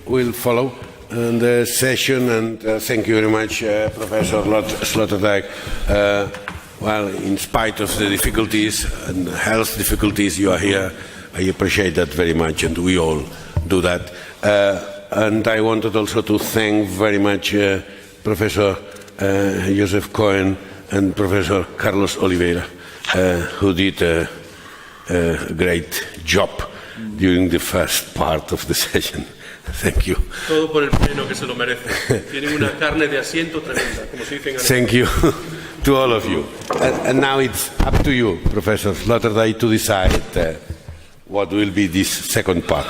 will follow in the session, and thank you very much, Professor Sloterdijk. Well, in spite of the difficulties and health difficulties, you are here. I appreciate that very much, and we all do that. And I wanted also to thank very much Professor Joseph Cohen and Professor Carlos Oliveira, who did a great job during the first part of the session. Thank you. Todo por el pleno que se lo merece. Tienen una carne de asiento tremenda, como se dice en Thank you to all of you. And now it's up to you, Professor Sloterdijk, to decide what will be this second part.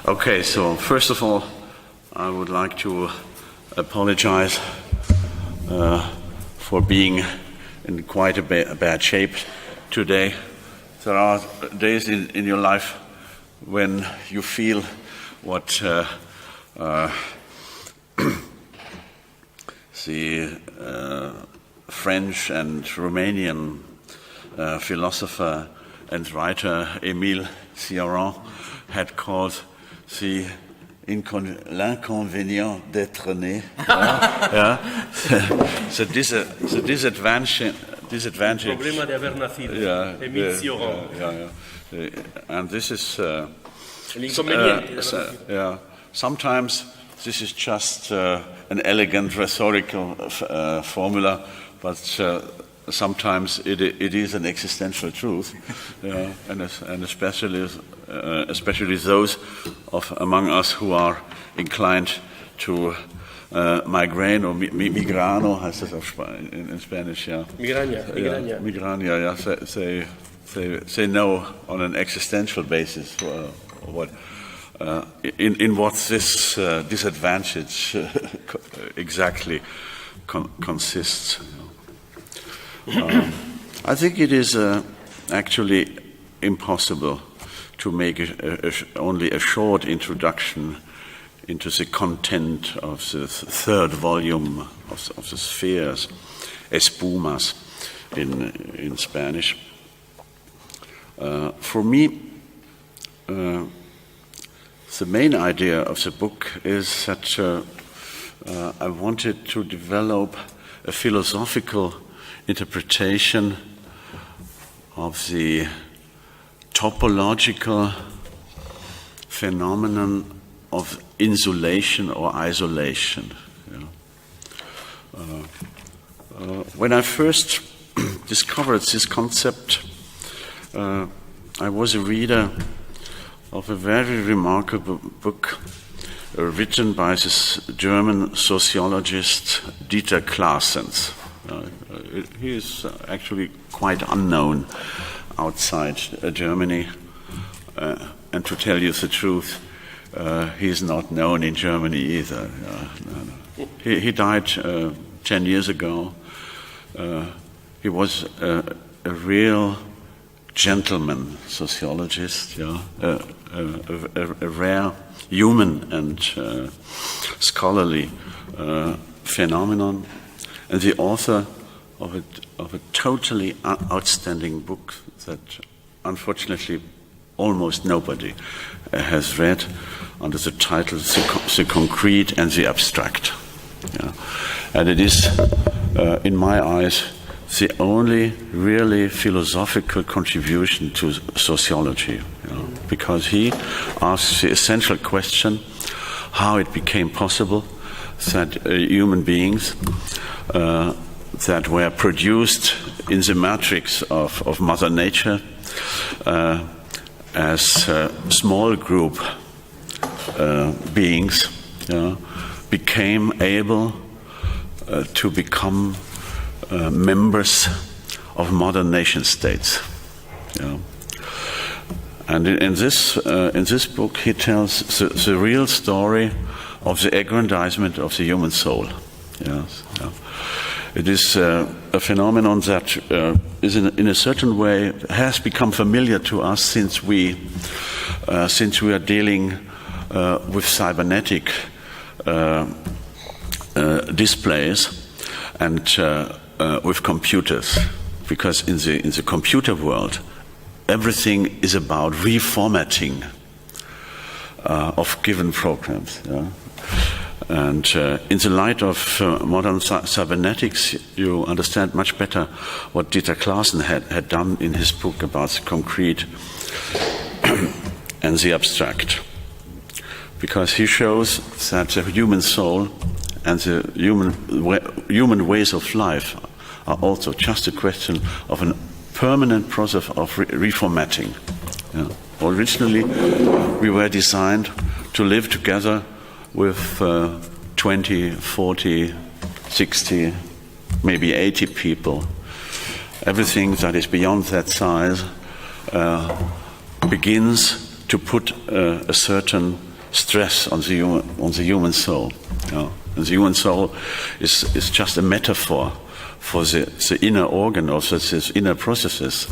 Okay, so first of all, I would like to apologize for being in quite a bad shape today. There are days in your life when you feel what the French and Romanian philosopher and writer Émile Cioran had called l'inconvénient d'être né. The disadvantage. Problema de haber nacido. Émile Cioran. And this is. El inconveniente. Sometimes this is just an elegant rhetorical formula, but sometimes it is an existential truth, and especially those among us who are inclined to migraine or migrano, heißt das in Spanish, yeah. Migraña, yeah. They know on an existential basis what in what this disadvantage exactly consists. I think it is actually impossible to make only a short introduction into the content of the third volume of the Spheres, Espumas in Spanish. For me, the main idea of the book is that I wanted to develop a philosophical interpretation of the topological phenomenon of insulation or isolation. When I first discovered this concept, I was a reader of a very remarkable book written by this German sociologist Dieter Claessens. He is actually quite unknown outside Germany, and to tell you the truth, he is not known in Germany either. He died 10 years ago. He was a real gentleman sociologist, a rare human and scholarly phenomenon, and the author of a totally outstanding book that unfortunately almost nobody has read, under the title The Concrete and the Abstract. And it is, in my eyes, the only really philosophical contribution to sociology, because he asks the essential question how it became possible that human beings that were produced in the matrix of Mother Nature as small group beings became able to become members of modern nation states. And in this book, he tells the real story of the aggrandizement of the human soul. It is a phenomenon that is in a certain way has become familiar to us since we are dealing with cybernetic displays and with computers because in the computer world, everything is about reformatting of given programs. Yeah? And in the light of modern cybernetics, you understand much better what Dieter Claassen had done in his book about the concrete and the abstract. Because he shows that the human soul and the human ways of life are also just a question of a permanent process of reformatting. Yeah. Originally, we were designed to live together with 20, 40, 60, maybe 80 people. Everything that is beyond that size begins to put a certain stress on the human soul. You know? And the human soul is just a metaphor for the inner organ, also these inner processes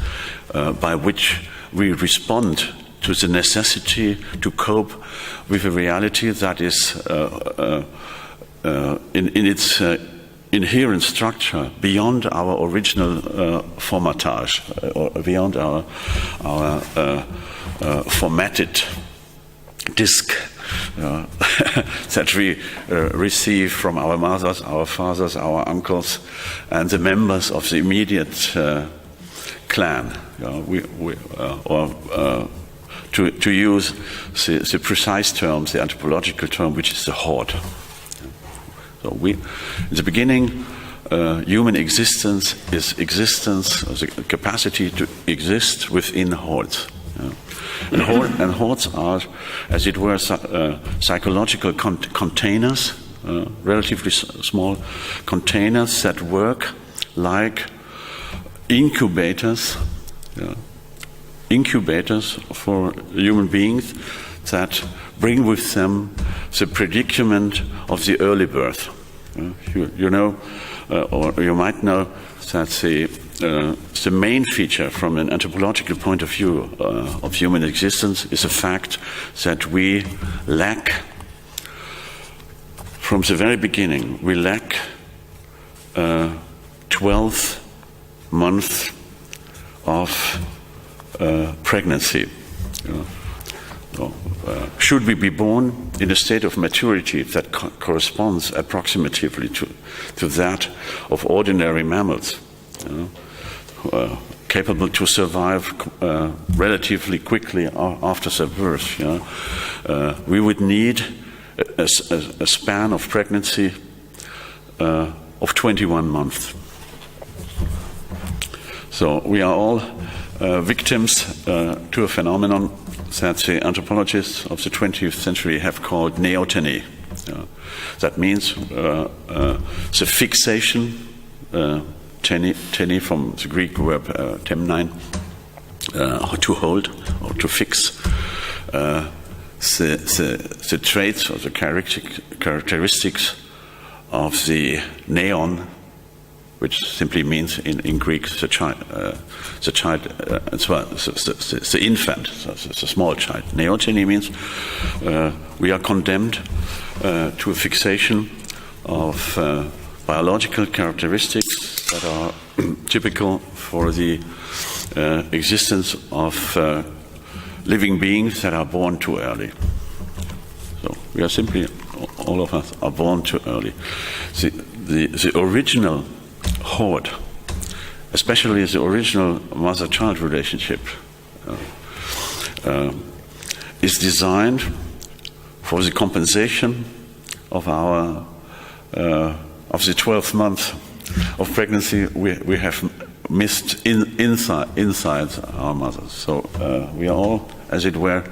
by which we respond to the necessity to cope with a reality that is in its inherent structure beyond our original formatage, or beyond our formatted disk that we receive from our mothers, our fathers, our uncles, and the members of the immediate clan. To use the precise term, the anthropological term, which is the horde. So in the beginning, human existence is existence, the capacity to exist within hordes. Yeah. And hordes are, as it were, psychological containers, relatively small containers that work like incubators. Yeah. Incubators for human beings that bring with them the predicament of the early birth. You know, or you might know that the main feature from an anthropological point of view of human existence is the fact that we lack, from the very beginning, we lack 12 months of pregnancy. Should we be born in a state of maturity that corresponds approximatively to that of ordinary mammals, capable to survive relatively quickly after their birth, we would need a span of pregnancy of 21 months. So we are all victims to a phenomenon that the anthropologists of the 20th century have called Neoteny. That means the fixation, teny from the Greek verb temnein, to hold or to fix, the traits or the characteristics of the neon, which simply means in Greek the infant, the small child. Neoteny means we are condemned to a fixation of biological characteristics that are typical for the existence of living beings that are born too early. So we are simply, all of us are born too early. The original horde, especially the original mother-child relationship, is designed for the compensation of our of the 12th month of pregnancy we have missed inside our mothers. So we are all, as it were,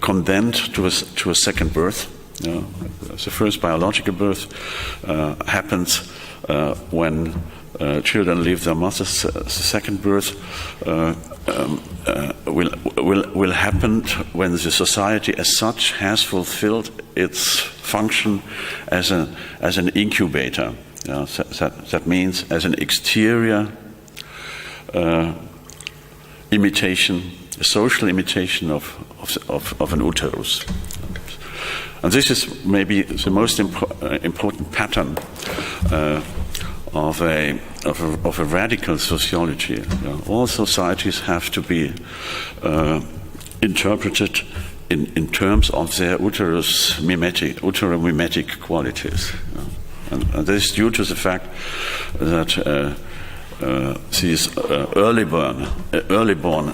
condemned to a second birth. The first biological birth happens when children leave their mothers. The second birth will happen when the society as such has fulfilled its function as an incubator. That means as an exterior imitation, a social imitation of an uterus. And this is maybe the most important pattern of a of a radical sociology. All societies have to be interpreted in terms of their uteromimetic qualities. And this is due to the fact that these early born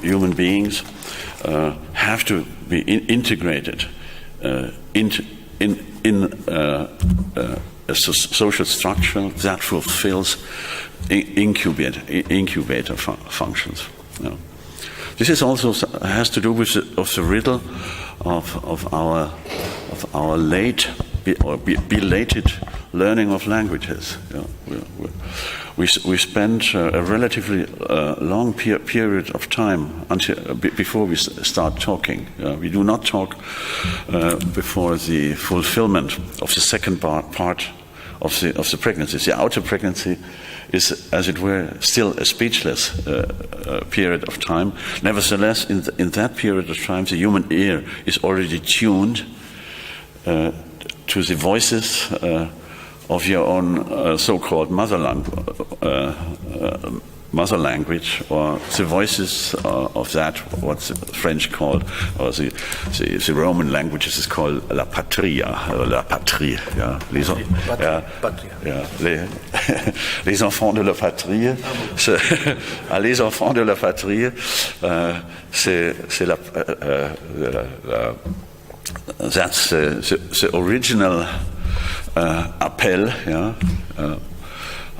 human beings have to be integrated in a social structure that fulfills incubator functions. This is also has to do with the riddle of our late or belated learning of languages. We spend a relatively long period of time before we start talking. We do not talk before the fulfillment of the second part of the pregnancy. The outer pregnancy is, as it were, still a speechless period of time. Nevertheless, in that period of time, the human ear is already tuned to the voices of your own so-called mother language, or the voices of that, what the French called, or the Roman languages is called la patria, or la patrie. Yeah. Les enfants de la patrie. Les enfants de la patrie, c'est la. That's the original appel,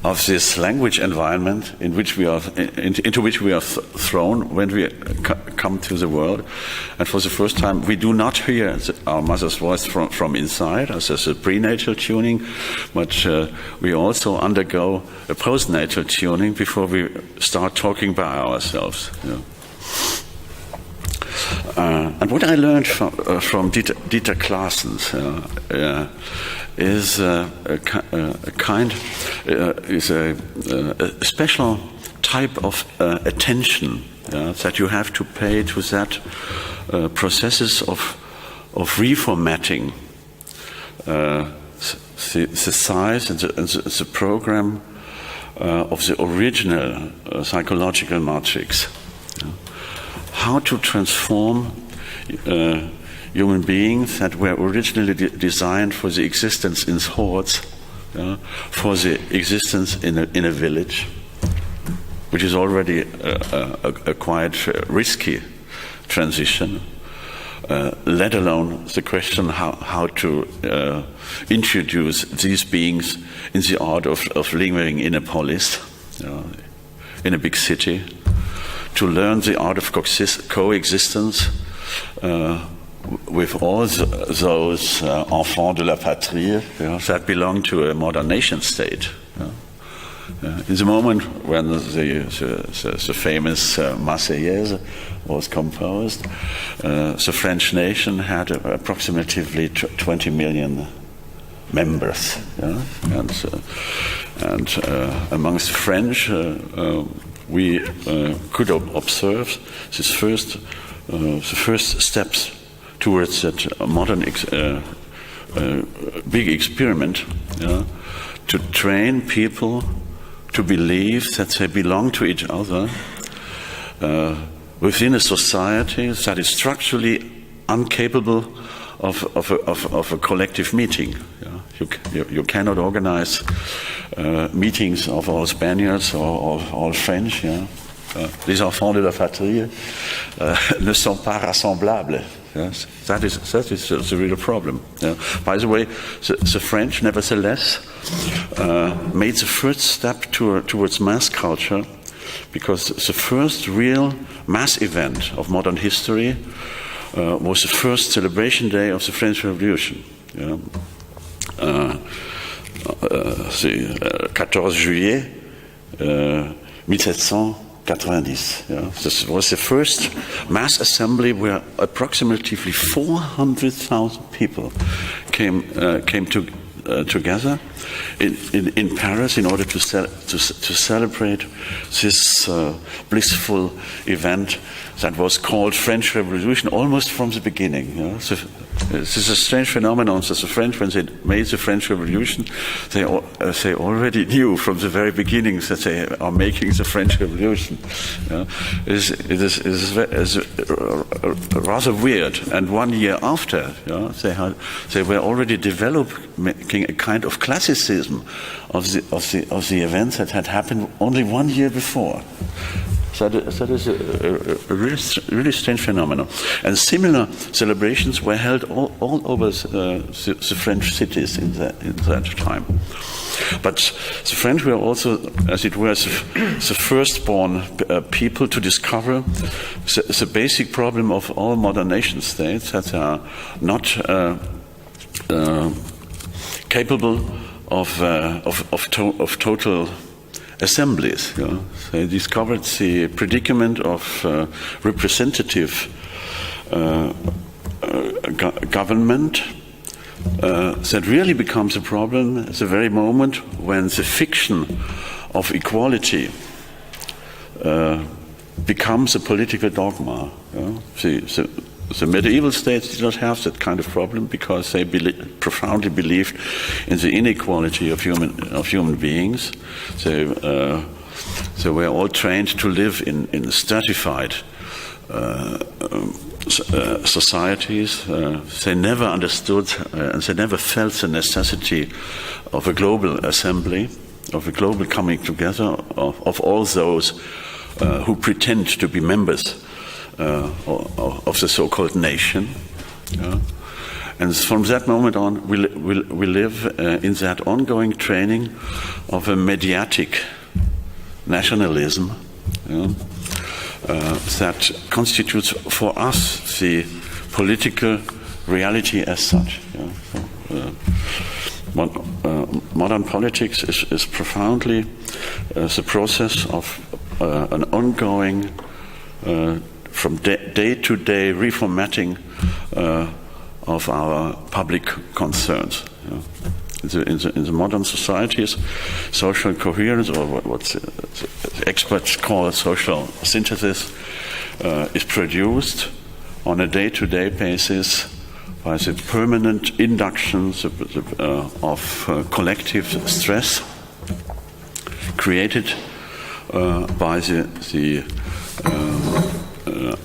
of this language environment into which we are thrown when we come to the world. And for the first time, we do not hear our mother's voice from inside, as a prenatal tuning, but we also undergo a postnatal tuning before we start talking by ourselves. And what I learned from Dieter Claessens is a special type of attention that you have to pay to that processes of reformatting the size and the program of the original psychological matrix. How to transform human beings that were originally designed for the existence in hordes, for the existence in a village, which is already a quite risky transition, let alone the question how to introduce these beings in the art of living in a polis, in a big city, to learn the art of coexistence with all those enfants de la patrie that belong to a modern nation state. In the moment when the famous Marseillaise was composed, the French nation had approximately 20 million members, and amongst the French, we could observe the first steps towards that modern big experiment to train people to believe that they belong to each other within a society that is structurally incapable of a collective meeting. You cannot organize meetings of all Spaniards or all French. Les enfants de la patrie ne sont pas rassemblables. Yes, that is the real problem. By the way, the French, nevertheless, made the first step towards mass culture, because the first real mass event of modern history was the first celebration day of the French Revolution. C'est 14 juillet 1790. This was the first mass assembly where approximately 400,000 people came together in Paris in order to celebrate this blissful event that was called French Revolution almost from the beginning. This is a strange phenomenon. So the French, when they made the French Revolution, they already knew from the very beginnings that they are making the French Revolution. It is rather weird. And 1 year after, they were already developing a kind of classicism of the events that had happened only 1 year before. So that is a really strange phenomenon. And similar celebrations were held all over the French cities in that time. But the French were also, as it were, the firstborn people to discover the basic problem of all modern nation states, that they are not capable of total assemblies. They discovered the predicament of representative government that really becomes a problem at the very moment when the fiction of equality becomes a political dogma. The medieval states did not have that kind of problem because they profoundly believed in the inequality of human beings. They were all trained to live in stratified societies. They never understood and they never felt the necessity of a global assembly, of a global coming together of all those who pretend to be members of the so-called nation. And from that moment on, we live in that ongoing training of a mediatic nationalism that constitutes for us the political reality as such. Modern politics is profoundly the process of an ongoing from day-to-day reformatting of our public concerns. In the modern societies, social coherence, or what the experts call social synthesis, is produced on a day-to-day basis by the permanent inductions of collective stress created by the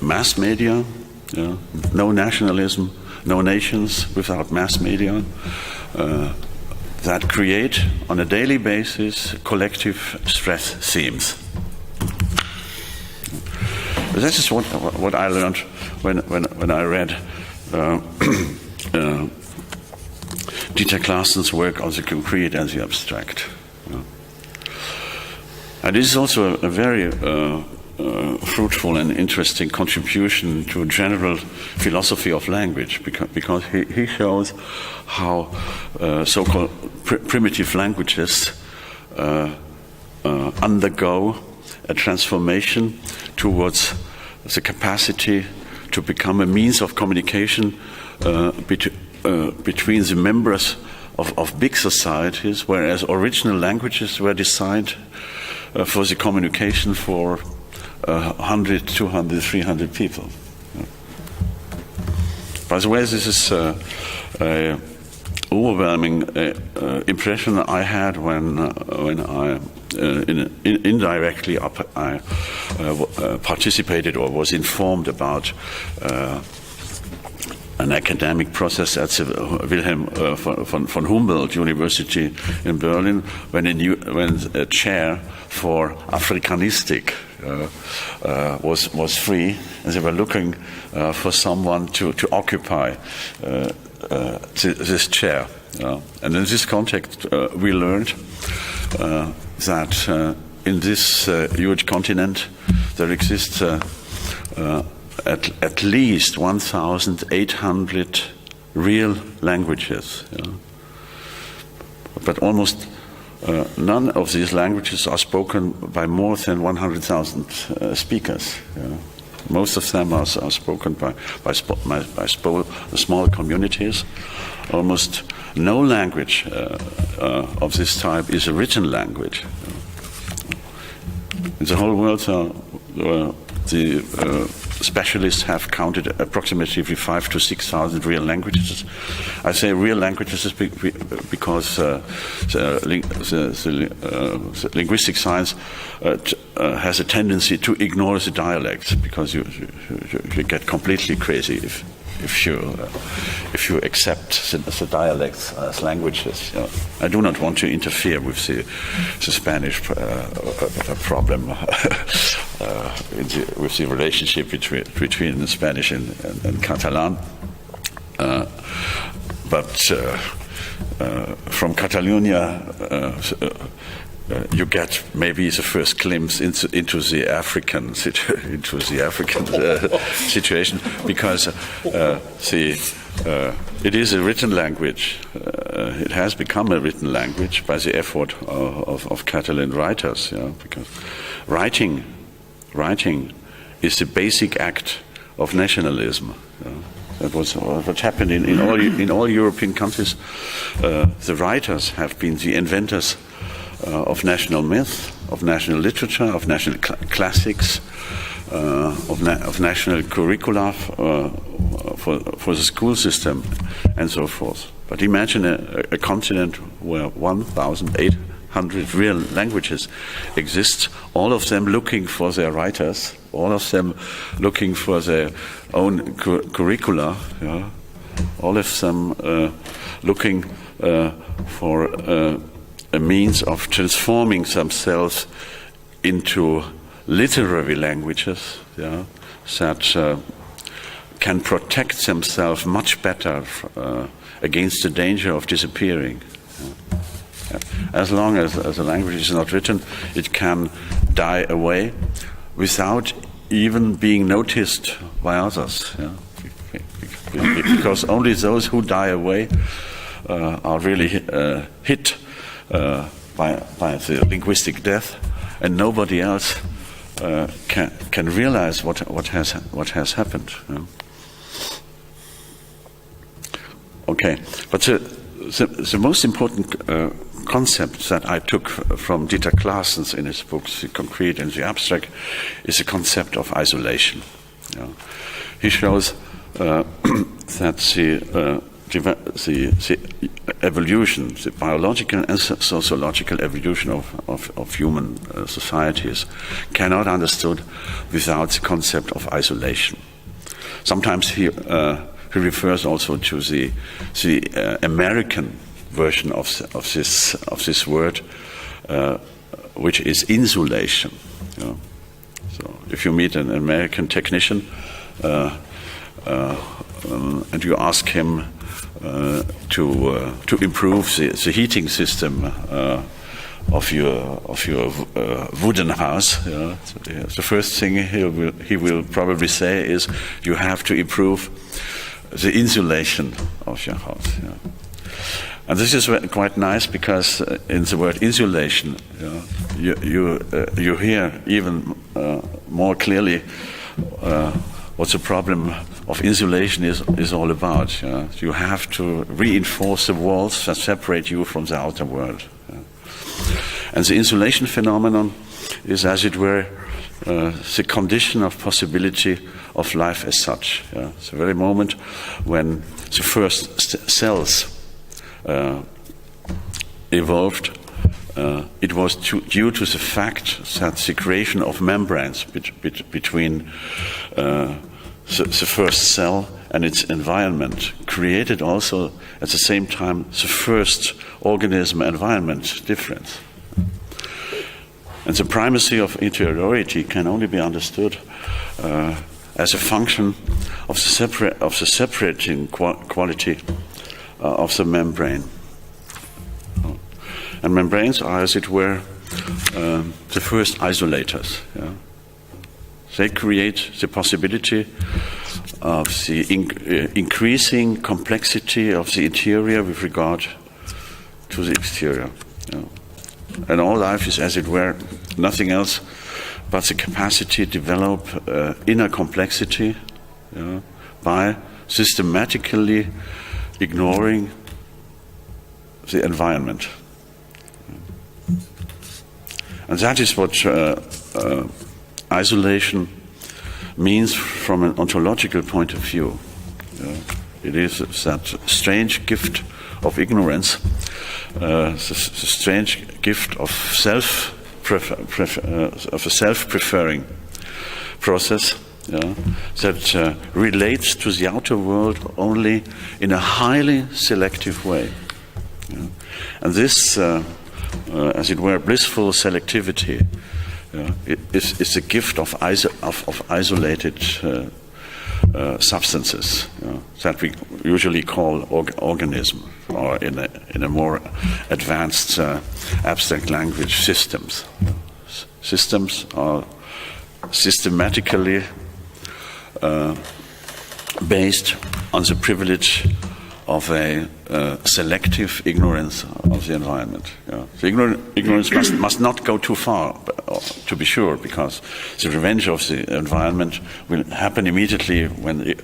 mass media. No nationalism, no nations without mass media, that create on a daily basis collective stress themes. This is what I learned when I read Dieter Claessen's work on the concrete and the abstract. And this is also a very fruitful and interesting contribution to a general philosophy of language, because he shows how so-called primitive languages undergo a transformation towards the capacity to become a means of communication between the members of big societies, whereas original languages were designed for the communication for 100, 200, 300 people. By the way, this is an overwhelming impression I had when I indirectly I participated or was informed about an academic process at the Wilhelm von Humboldt University in Berlin, when a chair for Afrikanistik was free, and they were looking for someone to occupy this chair. And in this context, we learned that in this huge continent there exists at least 1,800 real languages. But almost none of these languages are spoken by more than 100,000 speakers. Most of them are spoken by small communities. Almost no language of this type is a written language. In the whole world, the specialists have counted approximately 5,000 to 6,000 real languages. I say real languages because the linguistic science has a tendency to ignore the dialects, because you get completely crazy if you accept the dialects as languages. I do not want to interfere with the Spanish problem with the relationship between the Spanish and Catalan. But from Catalonia, you get maybe the first glimpse into the African situation, because it is a written language. It has become a written language by the effort of Catalan writers. Because writing is the basic act of nationalism. That was what happened in all European countries. The writers have been the inventors of national myth, of national literature, of national classics, of national curricula for the school system, and so forth. But imagine a continent where 1,800 real languages exist, all of them looking for their writers, all of them looking for their own curricula, all of them looking for a means of transforming themselves into literary languages that can protect themselves much better against the danger of disappearing. As long as a language is not written, it can die away without even being noticed by others. Because only those who die away are really hit by the linguistic death, and nobody else can realize what has happened. Okay, but the most important concept that I took from Dieter Claessens in his books, The Concrete and the Abstract, is the concept of isolation. He shows that the evolution, the biological and sociological evolution of human societies cannot be understood without the concept of isolation. Sometimes he refers also to the American version of this word, which is insulation. So if you meet an American technician and you ask him to improve the heating system of your wooden house, the first thing he will probably say is, you have to improve the insulation of your house. And this is quite nice, because in the word insulation, you hear even more clearly what the problem of insulation is all about. You have to reinforce the walls that separate you from the outer world. And the insulation phenomenon is, as it were, the condition of possibility of life as such. It's the very moment when the first cells evolved. It was due to the fact that the creation of membranes between the first cell and its environment created also at the same time the first organism-environment difference. And the primacy of interiority can only be understood as a function of the separating quality of the membrane. And membranes are, as it were, the first isolators. They create the possibility of the increasing complexity of the interior with regard to the exterior. And all life is, as it were, nothing else but the capacity to develop inner complexity by systematically ignoring the environment. And that is what isolation means from an ontological point of view. It is that strange gift of ignorance, the strange gift of a self-preferring process that relates to the outer world only in a highly selective way. And this, as it were, blissful selectivity is a gift of isolated substances that we usually call organism, or in a more advanced abstract language, systems. Systems are systematically based on the privilege of a selective ignorance of the environment. The ignorance must not go too far, to be sure, because the revenge of the environment will happen immediately when the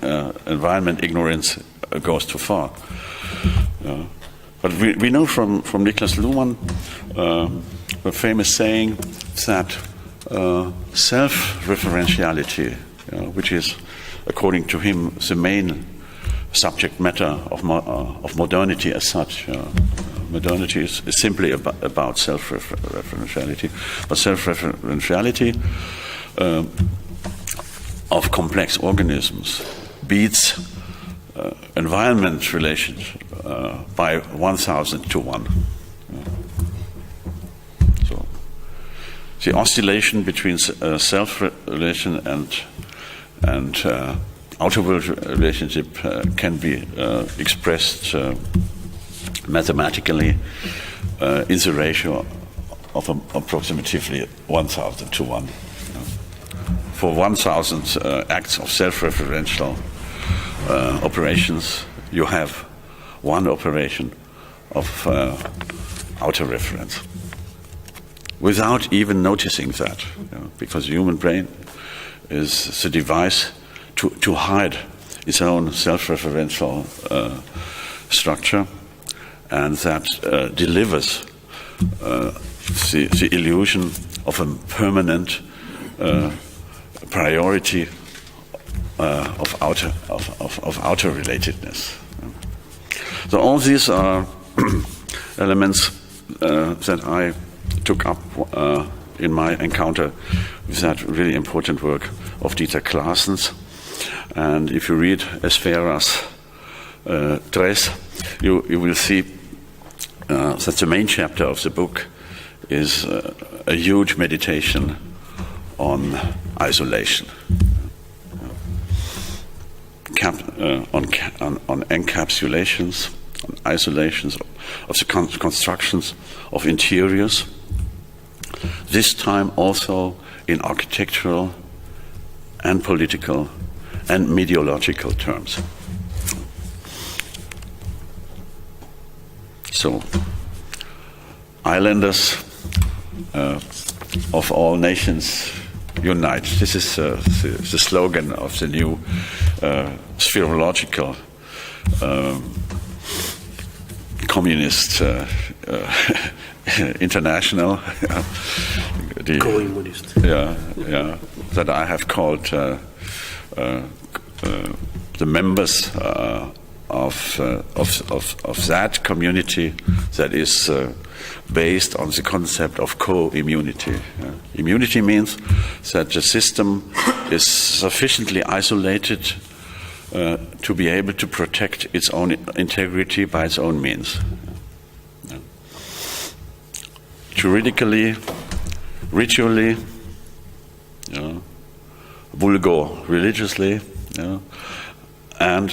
environment ignorance goes too far. But we know from Niklas Luhmann a famous saying that self-referentiality, which is, according to him, the main subject matter of modernity as such. Modernity is simply about self-referentiality, but self-referentiality of complex organisms beats environment relations by 1,000 to 1. So the oscillation between self-relation and outer world relationship can be expressed mathematically in the ratio of approximately 1,000 to 1. For 1,000 acts of self-referential operations, you have one operation of outer reference, without even noticing that, because the human brain is the device to hide its own self-referential structure, and that delivers the illusion of a permanent priority of outer relatedness. So all these are elements that I took up in my encounter with that really important work of Dieter Claessens. And if you read Esferas III, you will see that the main chapter of the book is a huge meditation on isolation, on encapsulations, on isolations of the constructions of interiors, this time also in architectural and political and meteorological terms. So, islanders of all nations unite. This is the slogan of the new Sphereological communist international. Co-immunist. That I have called the members of that community that is based on the concept of co-immunity. Immunity means that the system is sufficiently isolated to be able to protect its own integrity by its own means. Juridically, ritually, vulgo religiously, and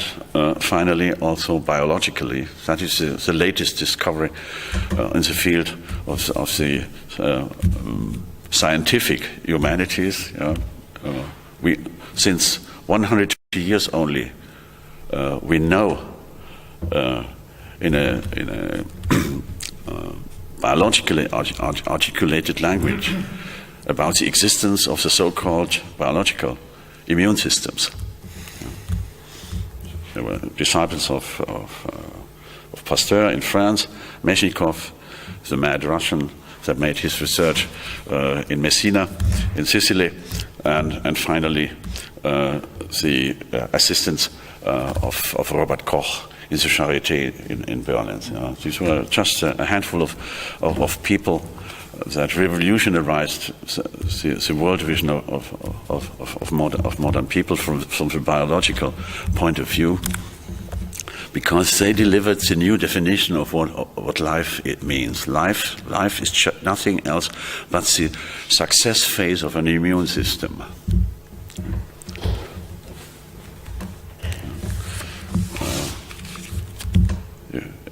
finally also biologically. That is the latest discovery in the field of the scientific humanities. We, since 150 years only, we know in a biologically articulated language about the existence of the so-called biological immune systems. There were disciples of Pasteur in France, Meshnikov, the mad Russian that made his research in Messina, in Sicily, and finally the assistance of Robert Koch in the Charité in Berlin. These were just a handful of people that revolutionized the world vision of modern people from the biological point of view, because they delivered the new definition of what life it means. Life is nothing else but the success phase of an immune system.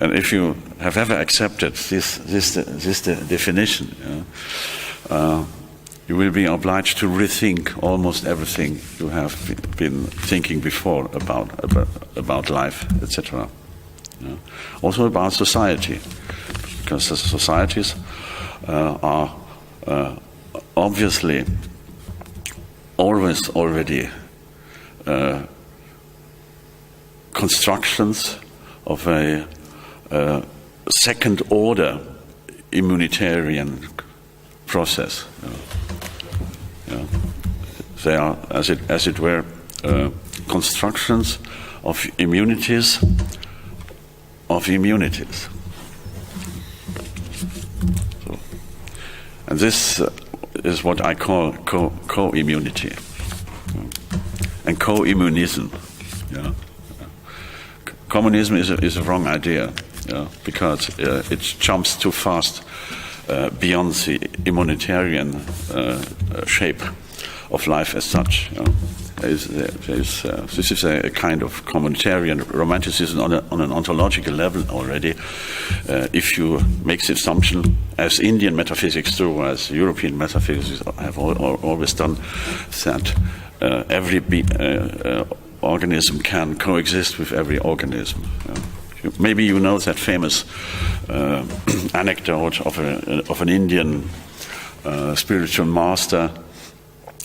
And if you have ever accepted this definition, you will be obliged to rethink almost everything you have been thinking before about life, etc. Also about society, because the societies are obviously always already constructions of a second-order immunitarian process. They are, as it were, constructions of immunities of immunities. So, and this is what I call co-immunity and co-immunism. Communism is a wrong idea, because it jumps too fast beyond the immunitarian shape of life as such. This is a kind of communitarian romanticism on an ontological level already. If you make the assumption, as Indian metaphysics do, as European metaphysics have always done, that every organism can coexist with every organism. Maybe you know that famous anecdote of an Indian spiritual master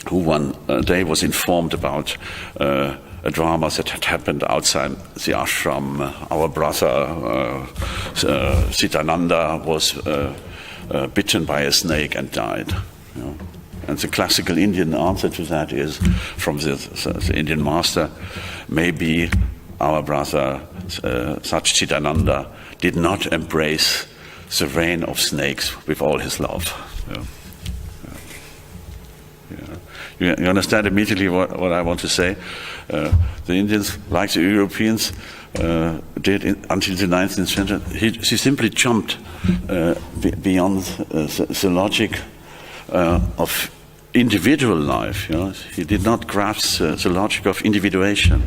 who one day was informed about a drama that had happened outside the ashram. Our brother Sitananda was bitten by a snake and died. And the classical Indian answer to that is, from the Indian master, maybe our brother Satchitananda did not embrace the reign of snakes with all his love. You understand immediately what I want to say? The Indians, like the Europeans, did until the 19th century. He simply jumped beyond the logic of individual life. He did not grasp the logic of individuation.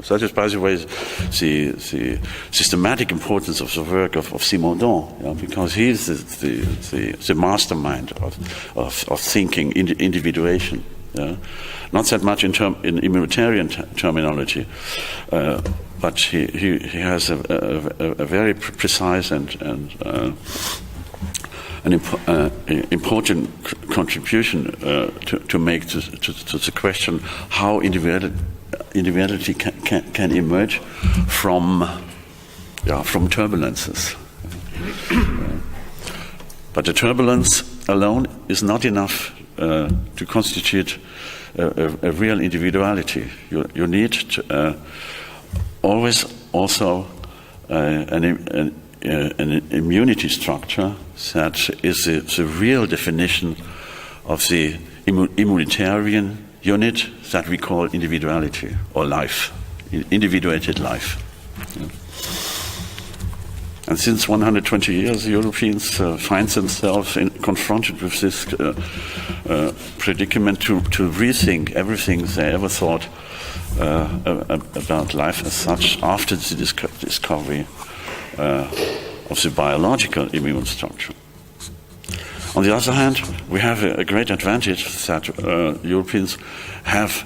That is, by the way, the systematic importance of the work of Simondon, because he is the mastermind of thinking individuation. Not that much in immunitarian terminology, but he has a very precise and an important contribution to make to the question how individuality can emerge from turbulences. But the turbulence alone is not enough to constitute a real individuality. You need always also an immunity structure that is the real definition of the immunitarian unit that we call individuality or life, individuated life. And since 120 years, the Europeans find themselves confronted with this predicament to rethink everything they ever thought about life as such after the discovery of the biological immune structure. On the other hand, we have a great advantage that Europeans have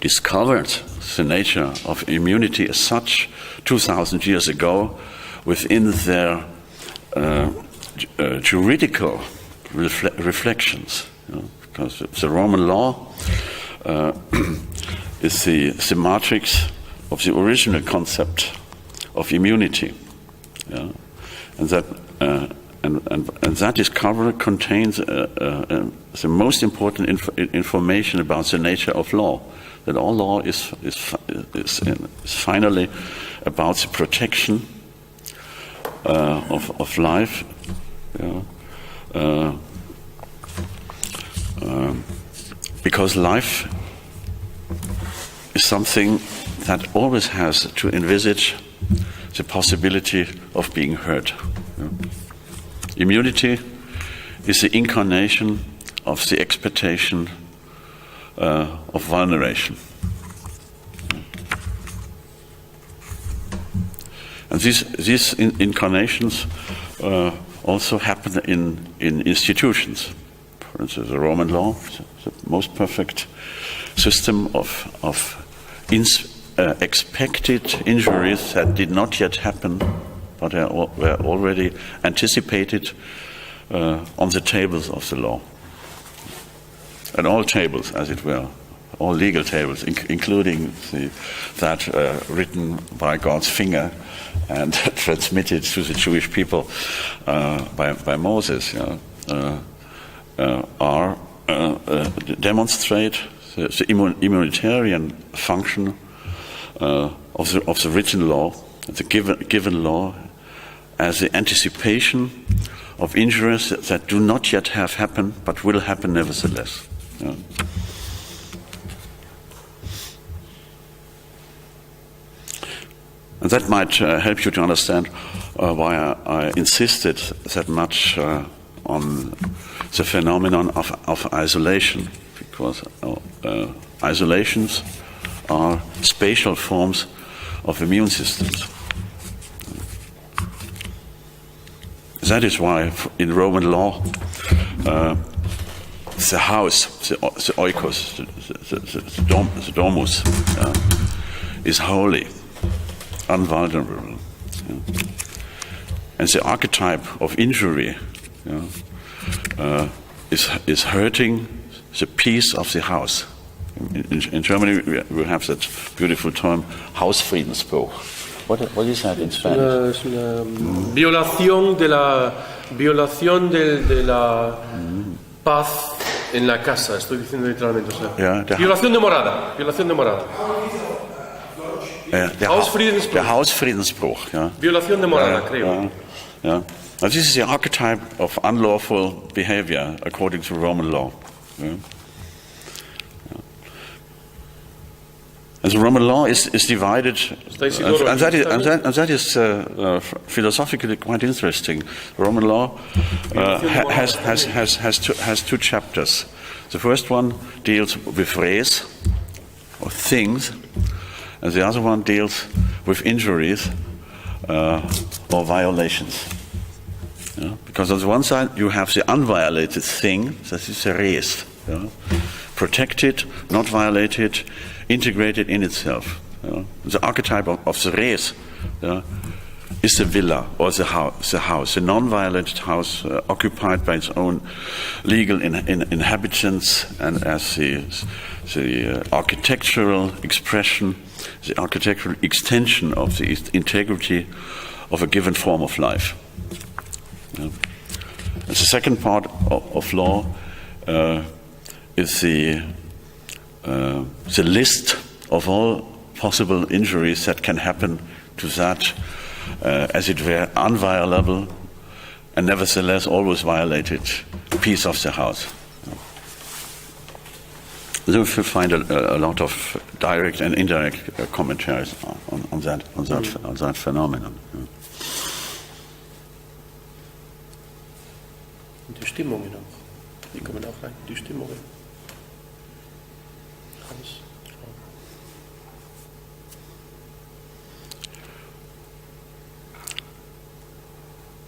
discovered the nature of immunity as such 2,000 years ago within their juridical reflections. Because the Roman law is the matrix of the original concept of immunity. And that that discovery contains the most important information about the nature of law. That all law is finally about the protection of life, because life is something that always has to envisage the possibility of being hurt. Immunity is the incarnation of the expectation of vulneration. And these incarnations also happen in institutions. For instance, the Roman law, the most perfect system of expected injuries that did not yet happen, but were already anticipated on the tables of the law. And all tables, as it were, all legal tables, including that written by God's finger and transmitted to the Jewish people by Moses, demonstrate the immunitarian function of the written law, the given law, as the anticipation of injuries that do not yet have happened, but will happen nevertheless. And that might help you to understand why I insisted that much on the phenomenon of isolation, because isolations are spatial forms of immune systems. That is why in Roman law the house, the oikos, the domus, is holy, invulnerable. And the archetype of injury is hurting the peace of the house. In Germany we have that beautiful term, Hausfriedensbruch. What is that in Spanish? Es una violación de la paz en la casa, estoy diciendo literalmente. O sea, violación de morada. Der Hausfriedensbruch. Violación de morada, creo. Now, this is the archetype of unlawful behavior according to Roman law. And the Roman law is divided, and that is philosophically quite interesting. Roman law has two chapters. The first one deals with res, or things, and the other one deals with injuries or violations. Because on the one side you have the unviolated thing, that is the res, protected, not violated, integrated in itself. The archetype of the res is the villa or the house, a non-violent house occupied by its own legal inhabitants, and as the architectural expression, the architectural extension of the integrity of a given form of life. And the second part of law is the list of all possible injuries that can happen to that, as it were, unviolable and nevertheless always violated piece of the house. Then we find a lot of direct and indirect commentaries on that phenomenon. Die Stimmungen auch. Die kommen auch rein. Die Stimmungen.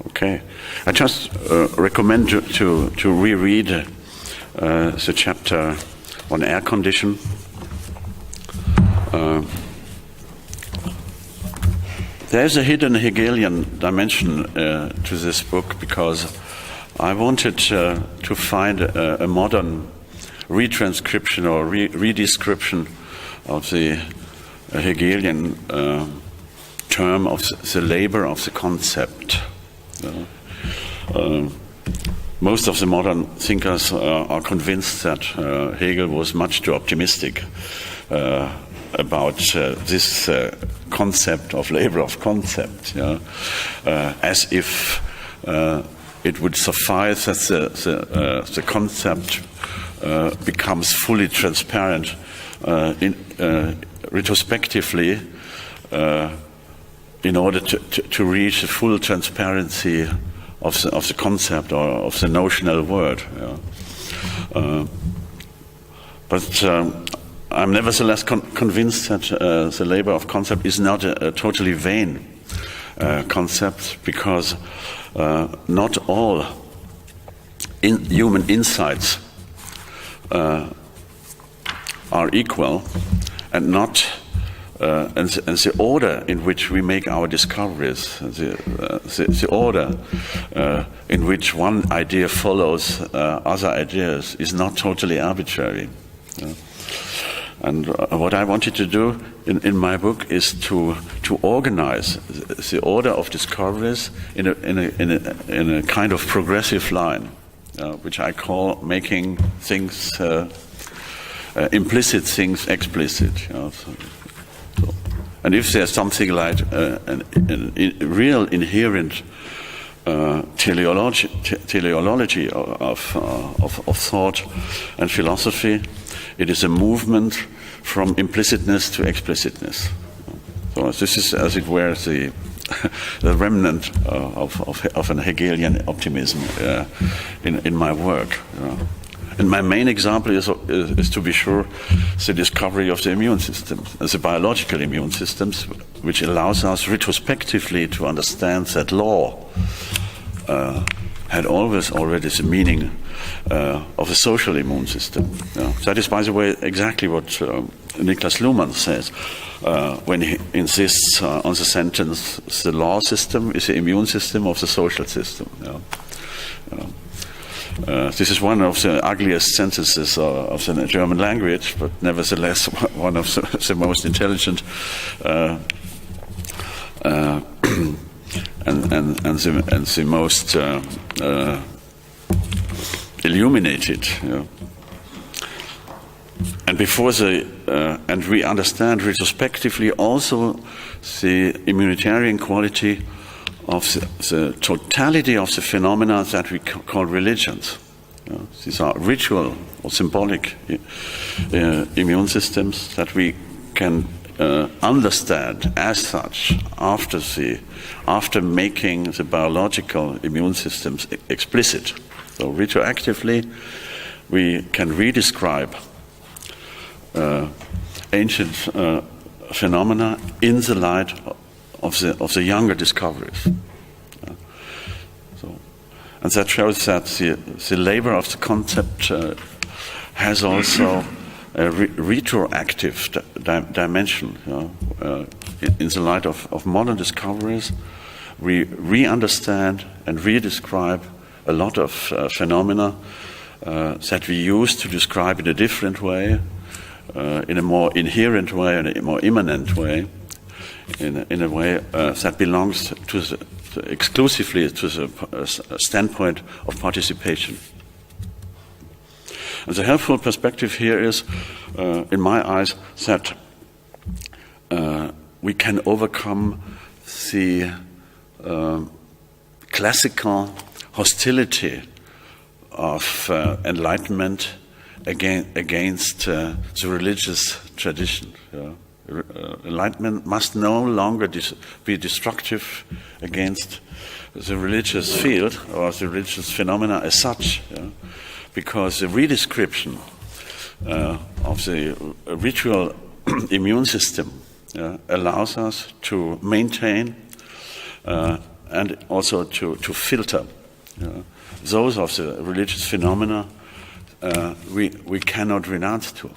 Okay, I just recommend to reread the chapter on air condition. There is a hidden Hegelian dimension to this book, because I wanted to find a modern retranscription or redescription of the Hegelian term of the labor of the concept. Most of the modern thinkers are convinced that Hegel was much too optimistic about this concept of labor of concept, as if it would suffice that the concept becomes fully transparent retrospectively in order to reach the full transparency of the concept or of the notional word. But I'm nevertheless convinced that the labor of concept is not a totally vain concept, because not all human insights are equal, and the order in which we make our discoveries, the order in which one idea follows other ideas, is not totally arbitrary. And what I wanted to do in my book is to organize the order of discoveries in a kind of progressive line, which I call making things implicit things explicit. And if there's something like a real inherent teleology of thought and philosophy, it is a movement from implicitness to explicitness. So this is, as it were, the remnant of an Hegelian optimism in my work. And my main example is to be sure, the discovery of the immune system, the biological immune systems, which allows us retrospectively to understand that law had always already the meaning of a social immune system. That is, by the way, exactly what Niklas Luhmann says when he insists on the sentence, the law system is the immune system of the social system. This is one of the ugliest sentences of the German language, but nevertheless one of the most intelligent and the most illuminated. And before and we understand retrospectively also the immunitarian quality of the totality of the phenomena that we call religions. These are ritual or symbolic immune systems that we can understand as such after making the biological immune systems explicit. So retroactively, we can redescribe ancient phenomena in the light of the younger discoveries. And that shows that the labor of the concept has also a retroactive dimension. In the light of modern discoveries, we re-understand and redescribe a lot of phenomena that we used to describe in a different way, in a more inherent way, in a more immanent way, in a way that belongs to exclusively to the standpoint of participation. And the helpful perspective here is, in my eyes, that we can overcome the classical hostility of enlightenment against the religious tradition. Enlightenment must no longer be destructive against the religious field or the religious phenomena as such, because the redescription of the ritual immune system allows us to maintain and also to filter those of the religious phenomena we cannot renounce to.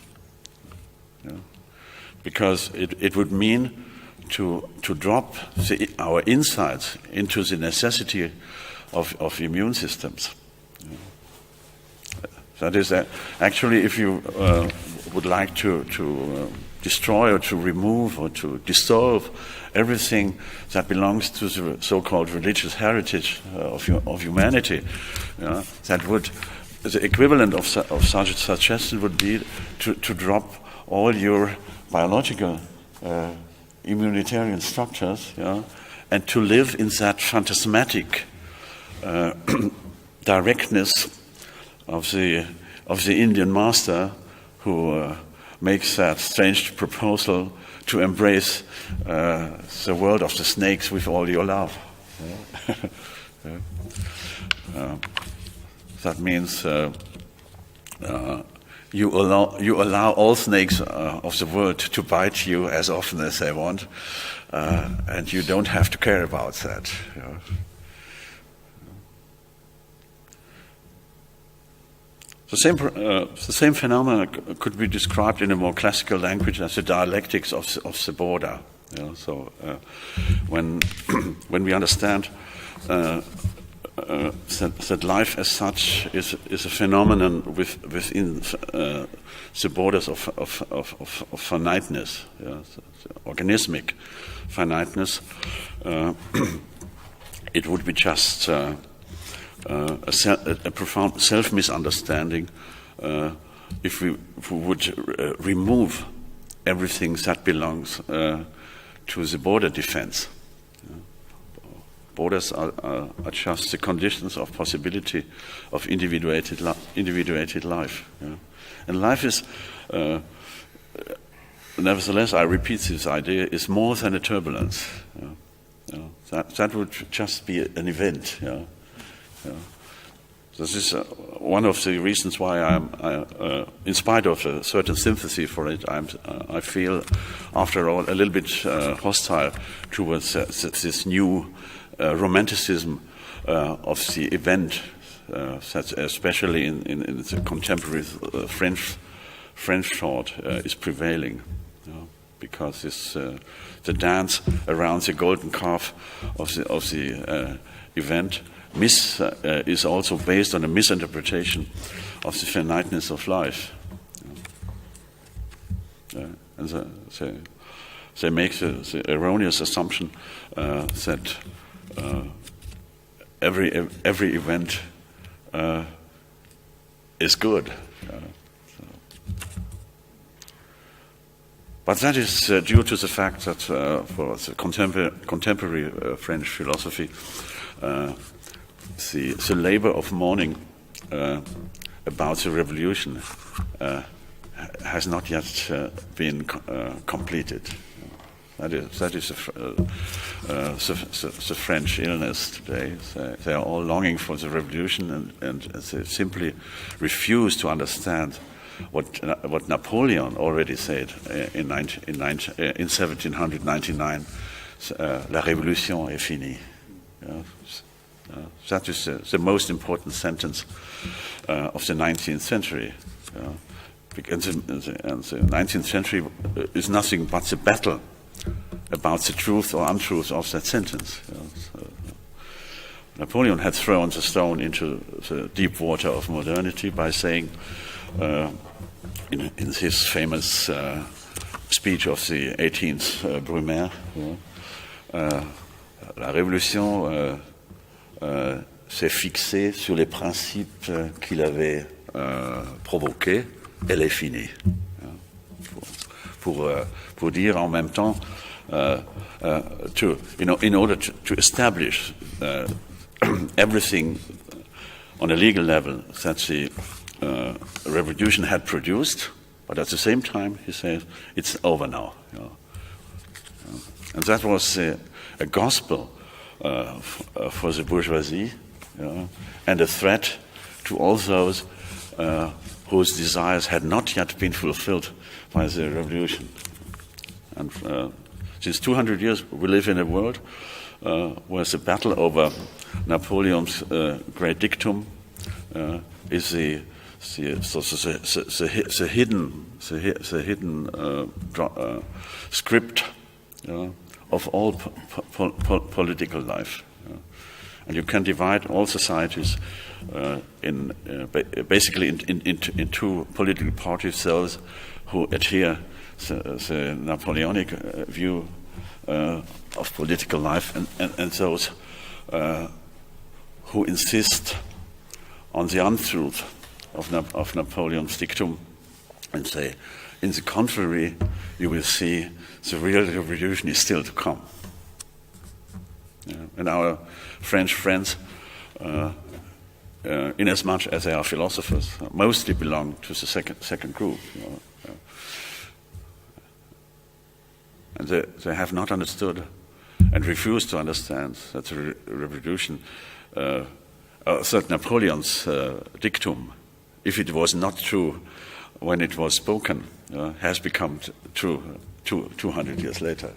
Because it would mean to drop our insights into the necessity of immune systems. That is, actually, if you would like to destroy or to remove or to dissolve everything that belongs to the so-called religious heritage of humanity. That would, the equivalent of such a suggestion would be to drop all your biological immunitarian structures, and to live in that phantasmatic directness of the Indian master who makes that strange proposal to embrace the world of the snakes with all your love. That means you allow all snakes of the world to bite you as often as they want, and you don't have to care about that. The same phenomena could be described in a more classical language as the dialectics of the border. So when we understand that life as such is a phenomenon within the borders of finiteness, organismic finiteness, it would be just a profound self-misunderstanding if we would remove everything that belongs to the border defense. Borders are just the conditions of possibility of individuated life. And life is, nevertheless, I repeat this idea, is more than a turbulence. That would just be an event. This is one of the reasons why in spite of a certain sympathy for it, I feel, after all, a little bit hostile towards this new romanticism of the event, especially in the contemporary French thought, is prevailing. Because the dance around the golden calf of the event is also based on a misinterpretation of the finiteness of life. And they make the erroneous assumption that every event is good. But that is due to the fact that for the contemporary French philosophy, the labor of mourning about the revolution has not yet been completed. That is the French illness today. They are all longing for the revolution, and they simply refuse to understand what Napoleon already said in 1799. La révolution est finie. That is the most important sentence of the 19th century. And the 19th century is nothing but the battle about the truth or untruth of that sentence. Napoleon had thrown the stone into the deep water of modernity by saying, in his famous speech of the 18th Brumaire, la révolution s'est fixée sur les principes qu'il avait provoqués, elle est finie. Pour dire en même temps, in order to establish everything on a legal level that the revolution had produced, but at the same time he says it's over now. And that was a gospel for the bourgeoisie, and a threat to all those whose desires had not yet been fulfilled by the revolution. And since 200 years we live in a world where the battle over Napoleon's great dictum is the hidden script of all political life. And you can divide all societies basically in two political parties: those who adhere the Napoleonic view of political life, and those who insist on the untruth of Napoleon's dictum and say, in the contrary, you will see the real revolution is still to come. And our French friends, inasmuch as they are philosophers, mostly belong to the second group. And they have not understood and refuse to understand that the revolution, that Napoleon's dictum, if it was not true when it was spoken, has become true 200 years later.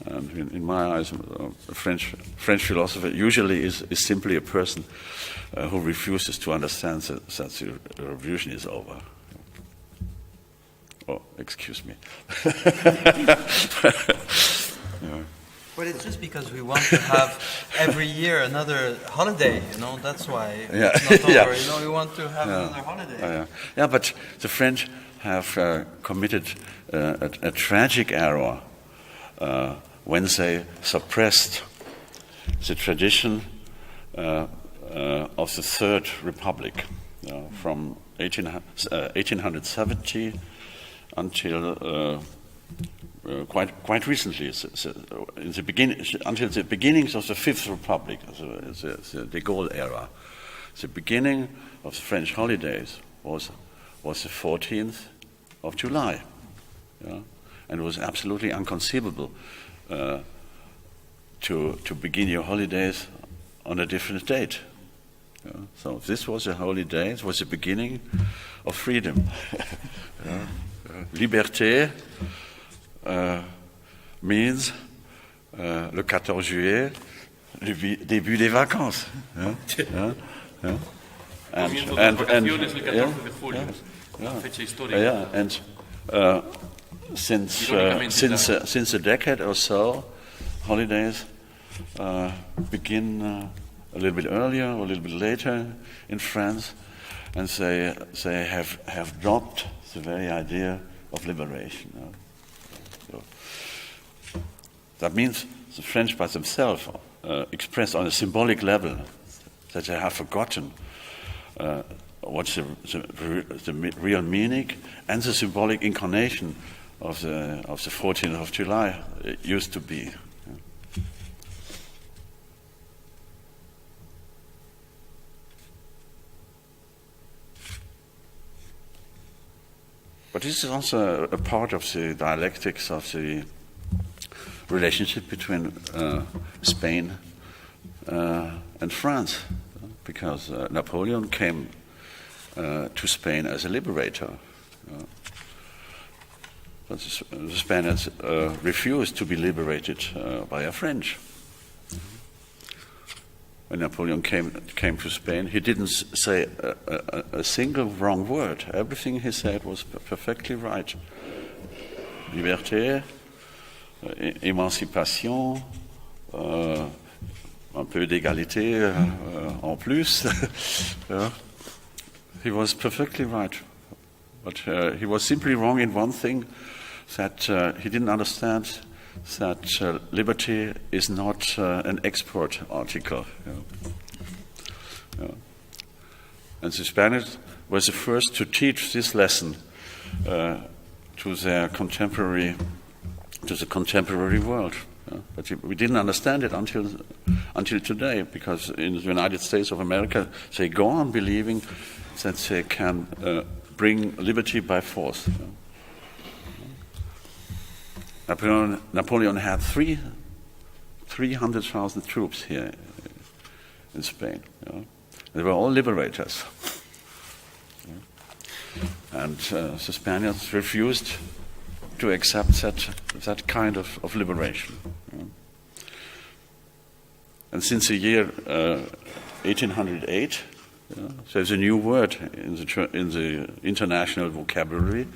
And in my eyes, a French philosopher usually is simply a person who refuses to understand that the revolution is over. Oh, excuse me. But it's just because we want to have every year another holiday, that's why it's not over. We want to have another holiday. Yeah, but the French have committed a tragic error when they suppressed the tradition of the Third Republic from 1870 until quite recently, in the beginning, until the beginnings of the Fifth Republic, the de Gaulle era. The beginning of the French holidays was the 14th of July, and it was absolutely inconceivable to begin your holidays on a different date. So this was a holiday. It was the beginning of freedom. Liberté means le 14 juillet, le début des vacances. And since a decade or so, holidays begin a little bit earlier or a little bit later in France, and they have dropped the very idea of liberation. So that means the French by themselves express on a symbolic level that they have forgotten what's the real meaning and the symbolic incarnation of the 14th of July used to be. But this is also a part of the dialectics of the relationship between Spain and France, because Napoleon came to Spain as a liberator. But the Spaniards refused to be liberated by the French. When Napoleon came to Spain, he didn't say a single wrong word. Everything he said was perfectly right. Liberté, émancipation, un peu d'égalité en plus. He was perfectly right. But he was simply wrong in one thing, that he didn't understand that liberty is not an export article. And the Spaniards were the first to teach this lesson to the contemporary world. But we didn't understand it until today, because in the United States of America they go on believing that they can bring liberty by force. Napoleon had 300,000 troops here in Spain. They were all liberators. And the Spaniards refused to accept that kind of liberation. And since the year 1808, there's a new word in the international vocabulary,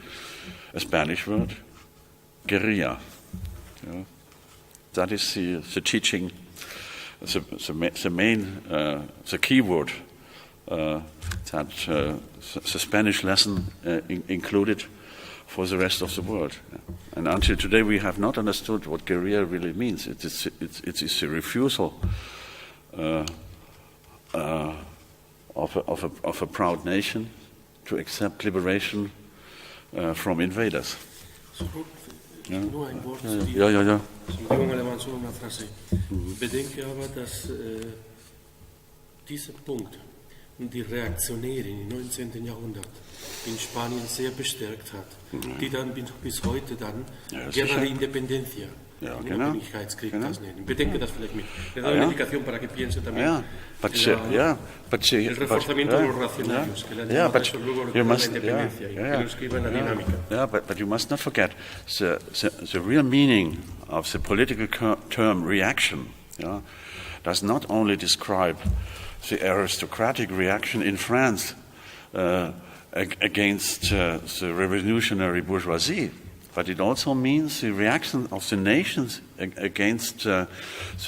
a Spanish word, guerilla. That is the teaching, the key word that the Spanish lesson included for the rest of the world. And until today, we have not understood what guerilla really means. It is a refusal of a proud nation to accept liberation from invaders. Nur ein Wort zu Ja, ja, ja. Entschuldigung, Alemán, solo una frase. Bedenke aber, dass dieser Punkt die Reaktionäre im 19. Jahrhundert in Spanien sehr bestärkt hat, die dann bis heute dann Guerra de Independencia, den Unabhängigkeitskrieg das nennen. Bedenke das vielleicht mit. Le doy una indicación para que piense también. El reforzamiento de los racionarios, que le han llamado eso luego la independencia, y que lo escriba en la dinámica. Yeah, but you must not forget the real meaning of the political term reaction. Does not only describe the aristocratic reaction in France against the revolutionary bourgeoisie, but it also means the reaction of the nations against the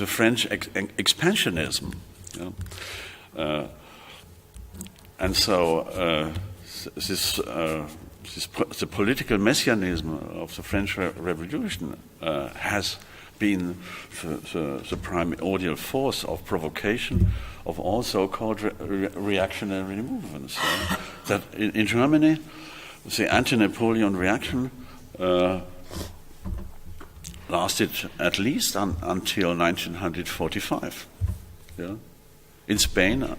French expansionism. And so the political messianism of the French Revolution has been the primordial force of provocation of all so-called reactionary movements. That in Germany, the anti-Napoleon reaction lasted at least until 1945. In Spain,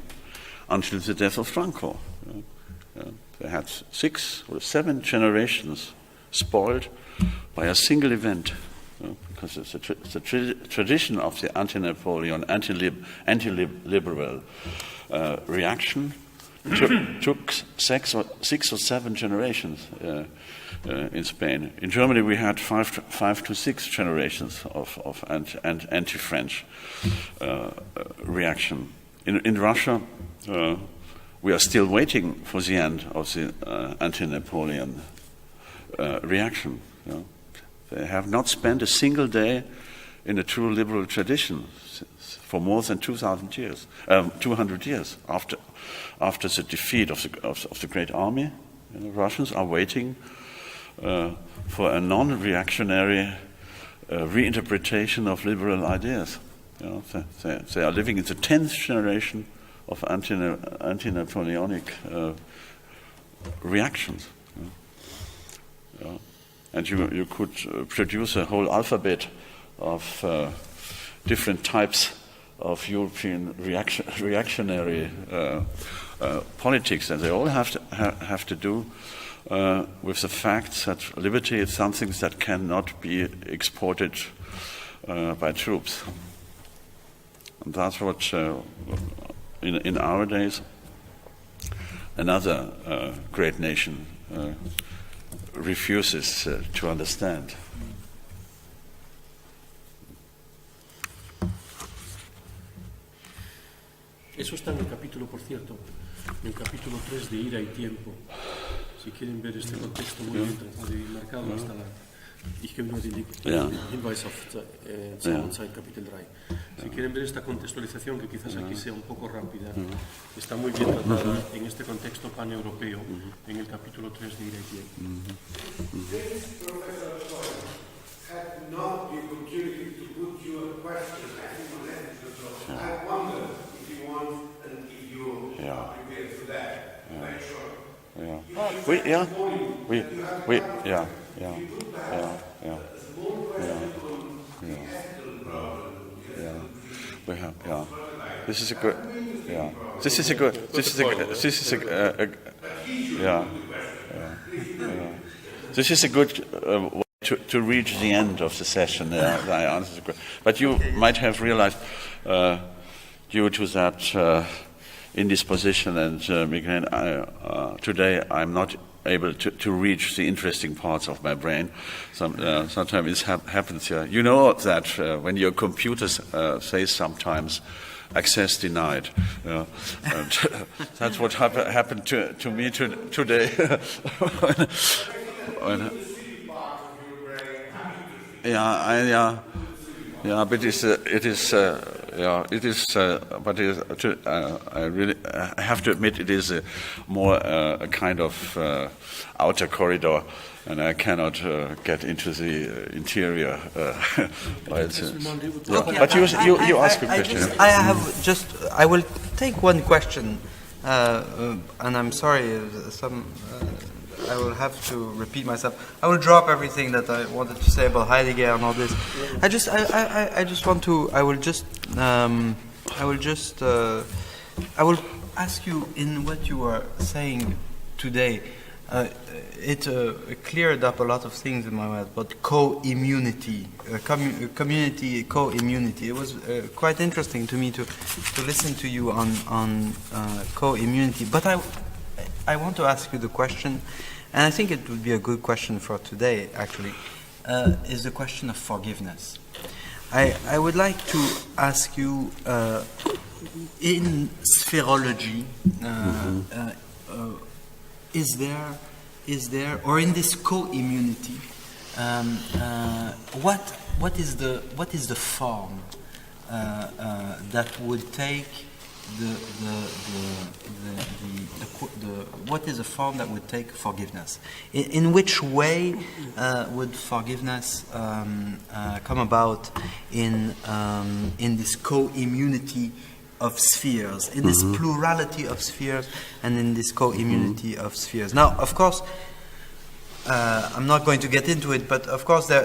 until the death of Franco. They had 6 or 7 generations spoiled by a single event. Because the tradition of the anti-Napoleon, anti-liberal reaction took 6 or 7 generations in Spain. In Germany, we had 5 to 6 generations of anti-French reaction. In Russia, we are still waiting for the end of the anti-Napoleon reaction. They have not spent a single day in a true liberal tradition for more than 200 years after the defeat of the Great Army. The Russians are waiting for a non-reactionary reinterpretation of liberal ideas. They are living in the 10th generation of anti-Napoleonic reactions. And you could produce a whole alphabet of different types of European reactionary politics, and they all have to do with the fact that liberty is something that cannot be exported by troops. And that's what, in our days, another great nation refuses to understand. Eso está en el capítulo, por cierto, en el capítulo 3 de Ira y Tiempo. Si quieren ver este contexto muy bien marcado hasta la... Ich gebe nur den Hinweis auf Zeit, Kapitel 3. Si quieren ver esta contextualización, que quizás aquí sea un poco rápida, está muy bien tratada en este contexto paneuropeo, en el capítulo 3 de Ira y Tiempo. Had not the opportunity to put your question, I think, I wonder if you want and if you are prepared for that. Very sure. This is a good. Yeah. This is a good. This is a good way to reach the end of the session. I answered the question. But you might have realized, due to that indisposition and migraine, today I'm not able to reach the interesting parts of my brain. Sometimes it happens here. You know that when your computer says sometimes access denied. And that's what happened to me today. Yeah, but it is Yeah, it is, but I have to admit it is more a kind of outer corridor, and I cannot get into the interior. But you ask a question. I will take one question, and I'm sorry, I will have to repeat myself. I will drop everything that I wanted to say about Heidegger and all this. I will ask you, in what you are saying today, it cleared up a lot of things in my mind about co-immunity, community co-immunity. It was quite interesting to me to listen to you on co-immunity. But I want to ask you the question, and I think it would be a good question for today, actually, is the question of forgiveness. I would like to ask you, in sphereology, is there, or in this co-immunity, what is the form that would take what is a form that would take forgiveness? In which way would forgiveness come about in this co-immunity of spheres, in this plurality of spheres, and in this co-immunity of spheres? Now, of course, I'm not going to get into it, but of course there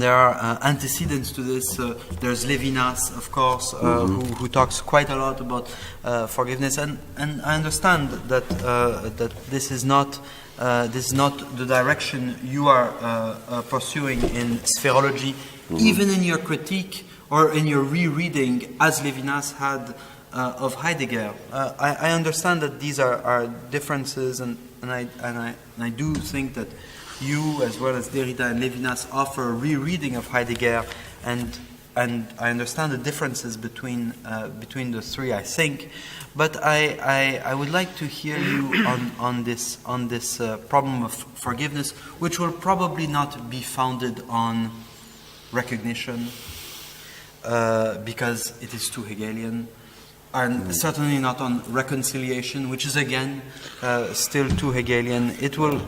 are antecedents to this. There's Levinas, of course, who talks quite a lot about forgiveness, and I understand that this is not the direction you are pursuing in sphereology, even in your critique or in your rereading, as Levinas had of Heidegger. I understand that these are differences, and I do think that you, as well as Derrida and Levinas, offer a rereading of Heidegger, and I understand the differences between the three, I think. But I would like to hear you on this problem of forgiveness, which will probably not be founded on recognition, because it is too Hegelian, and certainly not on reconciliation, which is again still too Hegelian. It will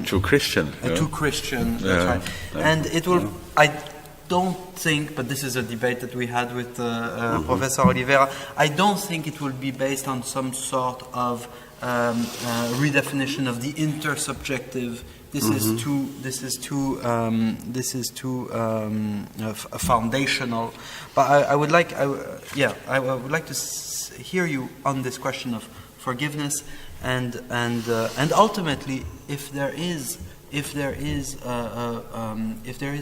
too Christian. Too Christian. That's right. And it will. I don't think, but this is a debate that we had with Professor Oliveira. I don't think it will be based on some sort of redefinition of the intersubjective. This is too foundational. But I would like to hear you on this question of forgiveness, and ultimately, if there is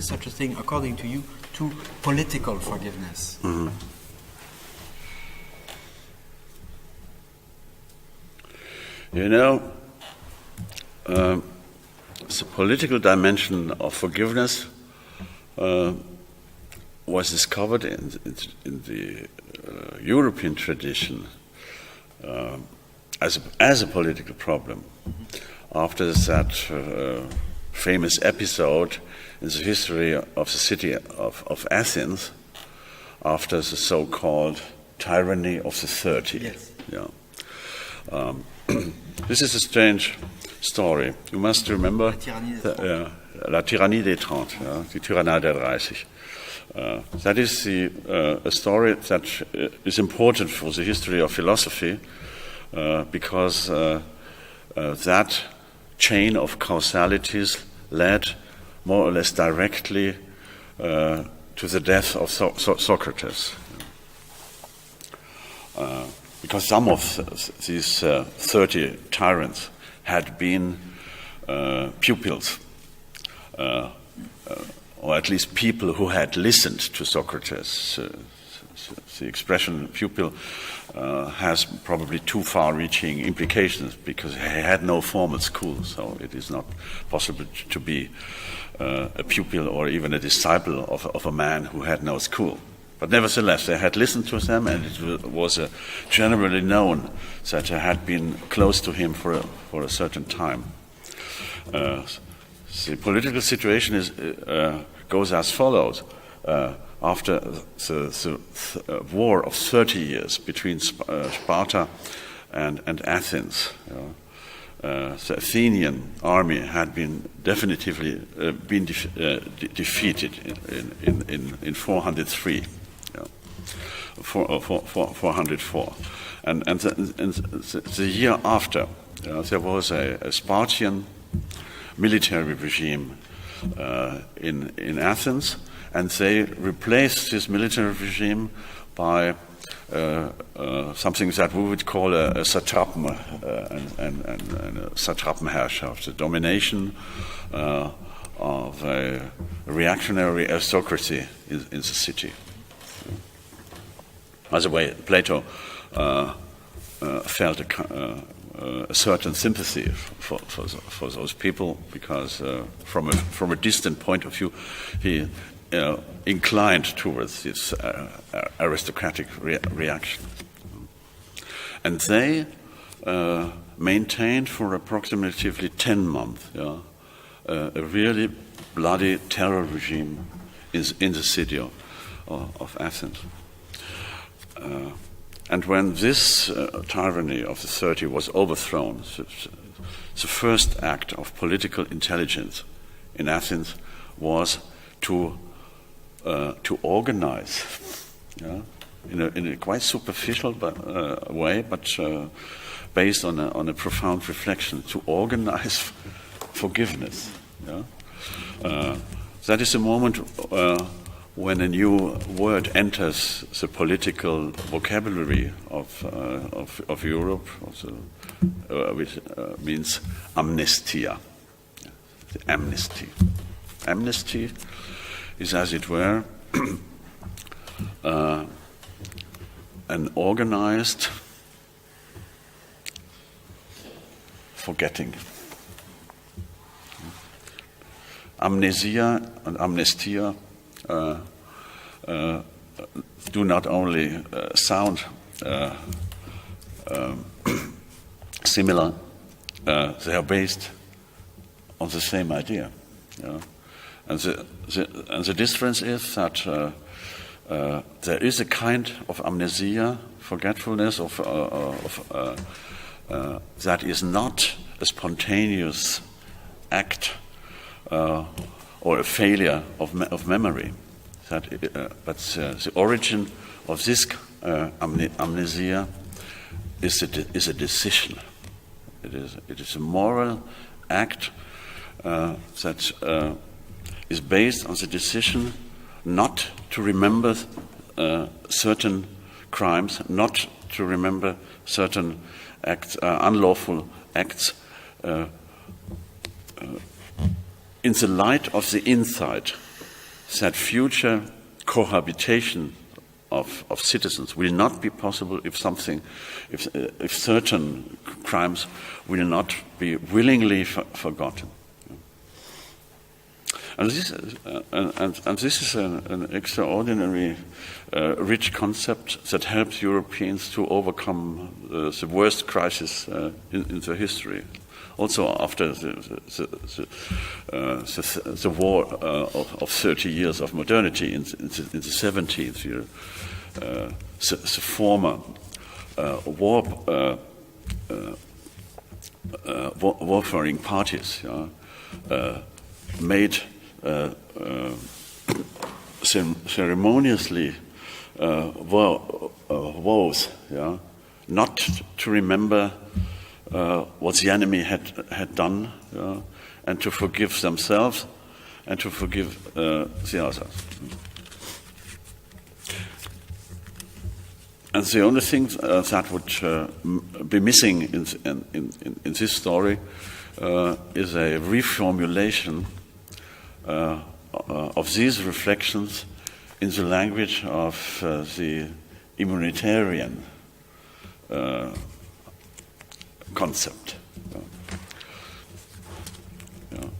such a thing, according to you, to political forgiveness. You know, the political dimension of forgiveness was discovered in the European tradition as a political problem. After that famous episode in the history of the city of Athens, after the so-called tyranny of the 30. Yes. Yeah. This is a strange story. You must remember La tyrannie des 30, die Tyrannei der 30. That is a story that is important for the history of philosophy, because that chain of causalities led more or less directly to the death of Socrates. Because some of these 30 tyrants had been pupils, or at least people who had listened to Socrates. The expression pupil has probably too far-reaching implications, because he had no formal school, so it is not possible to be a pupil or even a disciple of a man who had no school. But nevertheless, they had listened to them, and it was generally known that they had been close to him for a certain time. The political situation goes as follows. after the war of 30 years between Sparta and Athens, the Athenian army had been definitively defeated in 403, 404, and the year after there was a Spartan military regime in Athens, and they replaced this military regime by something that we would call a satrapen and a satrapenherrschaft, the domination of a reactionary aristocracy in the city. By the way, Plato felt a certain sympathy for those people, because from a distant point of view, he inclined towards this aristocratic reaction. And they maintained for approximately 10 months a really bloody terror regime in the city of Athens. And when this tyranny of the 30 was overthrown, the first act of political intelligence in Athens was to organize, in a quite superficial way, but based on a profound reflection, to organize forgiveness. That is a moment when a new word enters the political vocabulary of Europe, which means amnestia. The amnesty. Amnesty is, as it were, an organized forgetting. Amnesia and amnestia do not only sound similar, they are based on the same idea. And the difference is that there is a kind of amnesia, forgetfulness that is not a spontaneous act or a failure of memory. But the origin of this amnesia is a decision. It is a moral act that is based on the decision not to remember certain crimes, not to remember certain acts, unlawful acts, in the light of the insight that future cohabitation of citizens will not be possible if certain crimes will not be willingly forgotten. And this is an extraordinary, rich concept that helps Europeans to overcome the worst crisis in their history. Also, after the war of 30 years of modernity in the 70s, the former warfaring parties made ceremoniously vows, not to remember what the enemy had done, and to forgive themselves and to forgive the others. And the only thing that would be missing in this story is a reformulation of these reflections in the language of the immunitarian concept.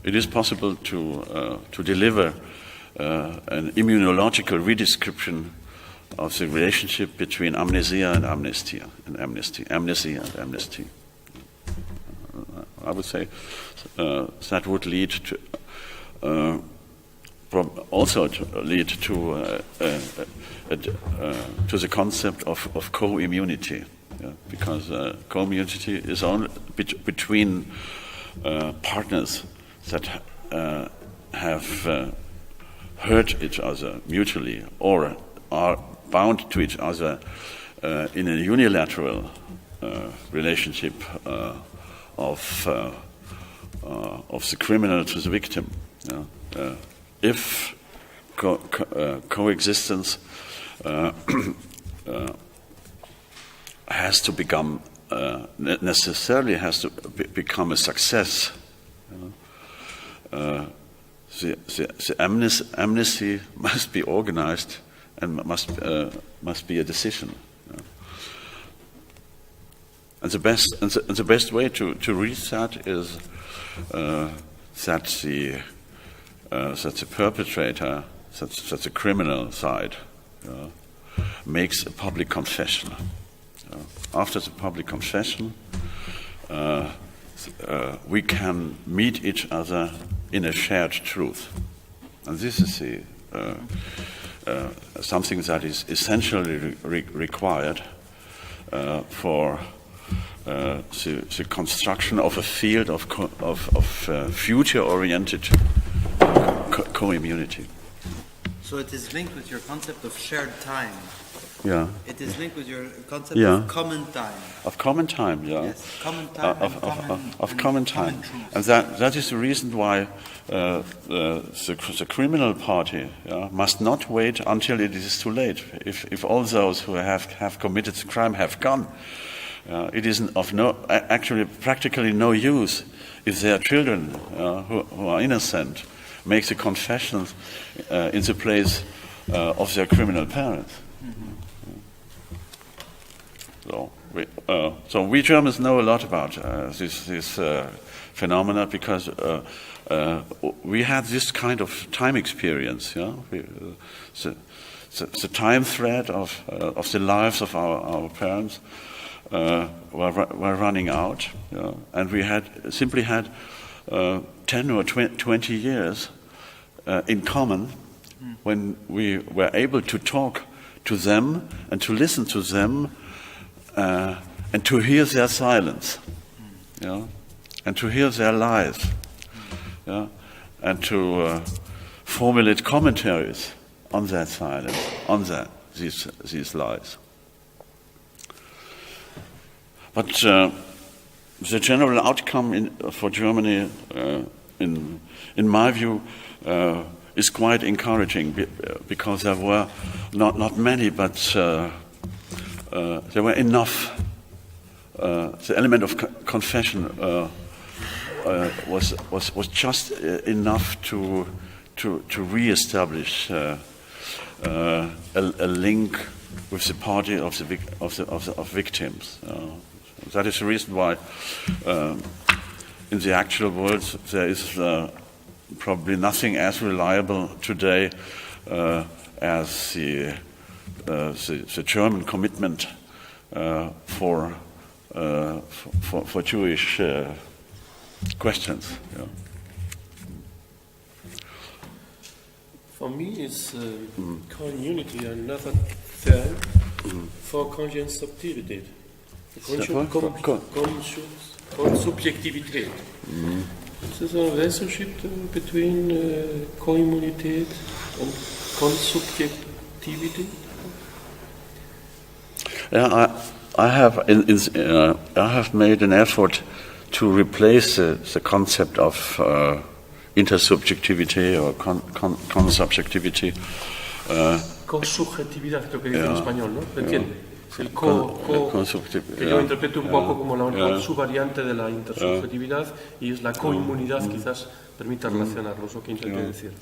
It is possible to deliver an immunological redescription of the relationship between amnesia and amnesty, amnesty and amnesty. I would say that would lead to also to lead to the concept of co-immunity, because co-immunity is only between partners that have hurt each other mutually or are bound to each other in a unilateral relationship of the criminal to the victim. If coexistence has to become necessarily has to become a success, the amnesty must be organized and must be a decision. And the best way to read that is that the perpetrator, that the criminal side, makes a public confession. After the public confession, we can meet each other in a shared truth, and this is something that is essentially required for the construction of a field of future-oriented co-immunity. So it is linked with your concept of shared time. Yeah. It is linked with your concept of common time. Of common time, yeah. Yes, common time of common time. And that is the reason why the criminal party must not wait until it is too late. If all those who have committed the crime have gone, it is actually practically no use if their children who are innocent make the confessions in the place of their criminal parents. So we Germans know a lot about this phenomena because we had this kind of time experience. The time thread of the lives of our parents were running out, and we simply had 10 or 20 years in common when we were able to talk to them and to listen to them and to hear their silence, and to hear their lies, and to formulate commentaries on that silence, on these lies. But the general outcome for Germany, in my view, is quite encouraging because there were not many, but there were enough. The element of confession was just enough to re-establish a link with the party of victims. That is the reason why, in the actual world, there is probably nothing as reliable today as the German commitment for Jewish questions. For me, it's community another term for Konsubjektivität. Konsubjektivität. This is a relationship between Kommunität and Konsubjektivität. Yeah, I have made an effort to replace the concept of intersubjectivity or consubjectivity. Consubjetividad, creo que dice en español, ¿no? ¿Me entiende? El que yo interpreto un poco como la subvariante de la intersubjetividad y es la coinmunidad, quizás permita relacionarlos, lo que intenté decir.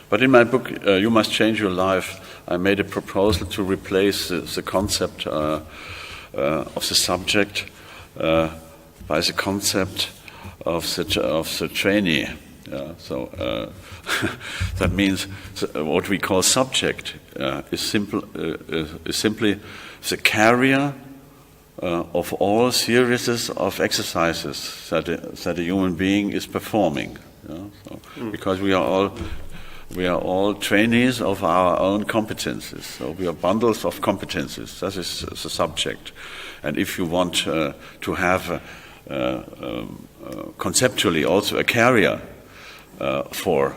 But in my book, You Must Change Your Life, I made a proposal to replace the concept of the subject by the concept of the trainee. So that means what we call subject is simply the carrier of all series of exercises that a human being is performing. Because we are all we are all trainees of our own competences. So we are bundles of competences. That is the subject. And if you want to have conceptually also a carrier for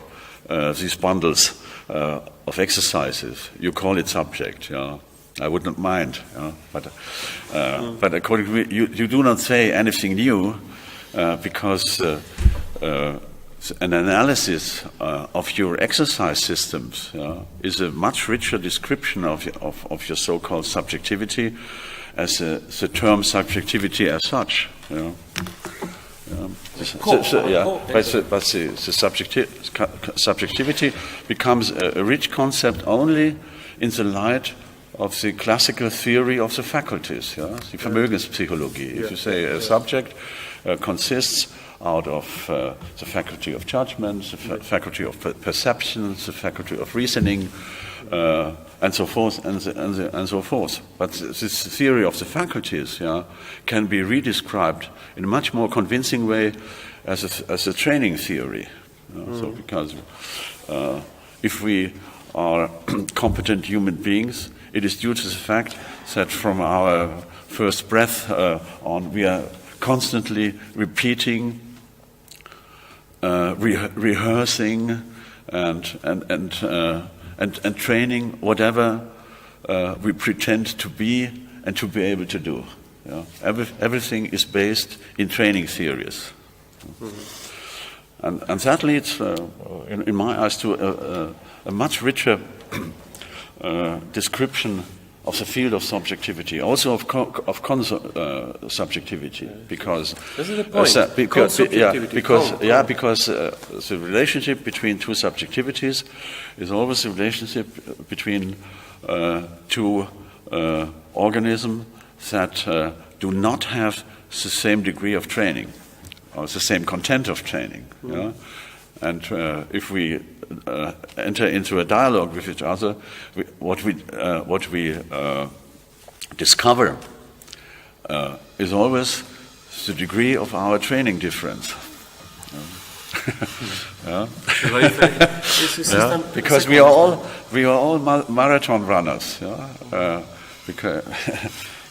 these bundles of exercises, you call it subject. Yeah. I would not mind. Yeah. But according to me, you do not say anything new because an analysis of your exercise systems is a much richer description of your so-called subjectivity as the term subjectivity as such. But the subjectivity becomes a rich concept only in the light of the classical theory of the faculties, the Vermögenspsychologie. If you say a subject consists out of the faculty of judgment, the faculty of perception, the faculty of reasoning, and so forth, and so forth. But this theory of the faculties can be redescribed in a much more convincing way as a training theory. So because if we are competent human beings, it is due to the fact that from our first breath on, we are constantly repeating, rehearsing, and training whatever we pretend to be and to be able to do. Everything is based in training theories. And that leads, in my eyes, to a much richer description of the field of subjectivity, also of subjectivity, because this is the point. Because the relationship between two subjectivities is always a relationship between two organisms that do not have the same degree of training or the same content of training. And if we enter into a dialogue with each other, what we discover is always the degree of our training difference. Because we are all marathon runners. Because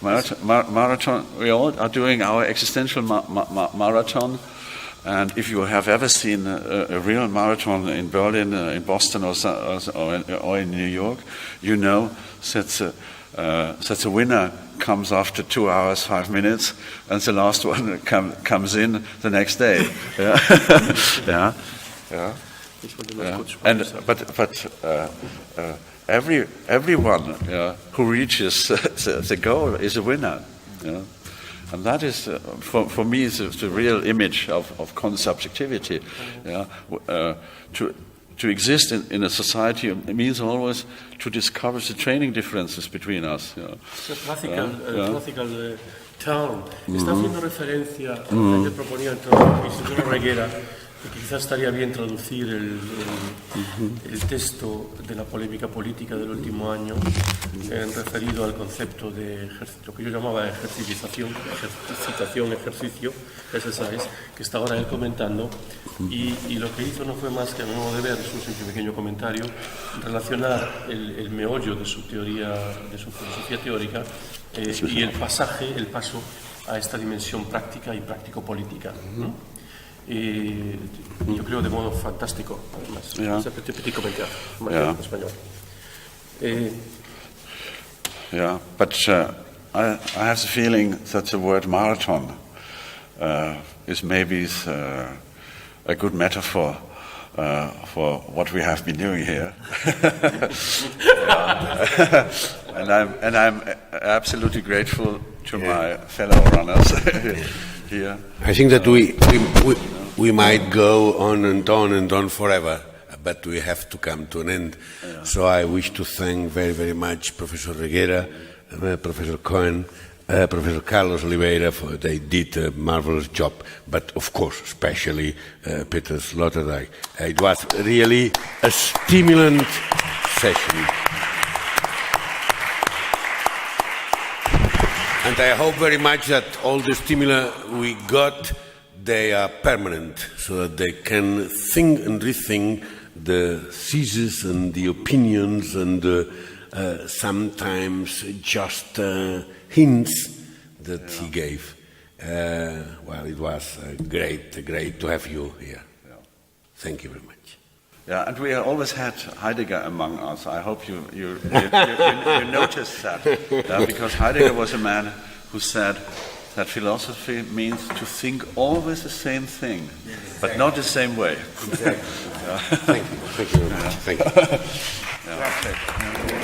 marathon, we all are doing our existential marathon. And if you have ever seen a real marathon in Berlin, in Boston, or in New York, you know that the winner comes after 2 hours, 5 minutes, and the last one comes in the next day. But everyone who reaches the goal is a winner. And that is, for me, the real image of consubjectivity. To exist in a society means always to discover the training differences between us. It's a classical term. Está haciendo referencia a lo que proponía el profesor Reguera, que quizás estaría bien traducir el texto de la polémica política del último año referido al concepto de lo que yo llamaba ejercicio, exercise, que está ahora él comentando, y lo que hizo no fue más que, a mi modo de ver, es un simple pequeño comentario, relacionar el meollo de su teoría, de su filosofía teórica, y el paso a esta dimensión práctica y práctico-política. Yo creo de modo fantástico, además. Petit comentario en español. But I have the feeling that the word marathon is maybe a good metaphor for what we have been doing here. And I'm absolutely grateful to my fellow runners here. I think that we might go on and on and on forever, but we have to come to an end. So I wish to thank very, very much Professor Reguera, Professor Cohen, Professor Carlos Oliveira, for they did a marvelous job, but of course, especially Peter Sloterdijk. It was really a stimulant session. And I hope very much that all the stimuli we got, they are permanent, so that they can think and rethink the theses and the opinions and sometimes just hints that he gave. Well, it was great to have you here. Yeah. Thank you very much. Yeah, and we always had Heidegger among us. I hope you noticed that. Because Heidegger was a man who said that philosophy means to think always the same thing, but not the same way. Exactly. Yeah. Thank you very much. Thank you. Yeah.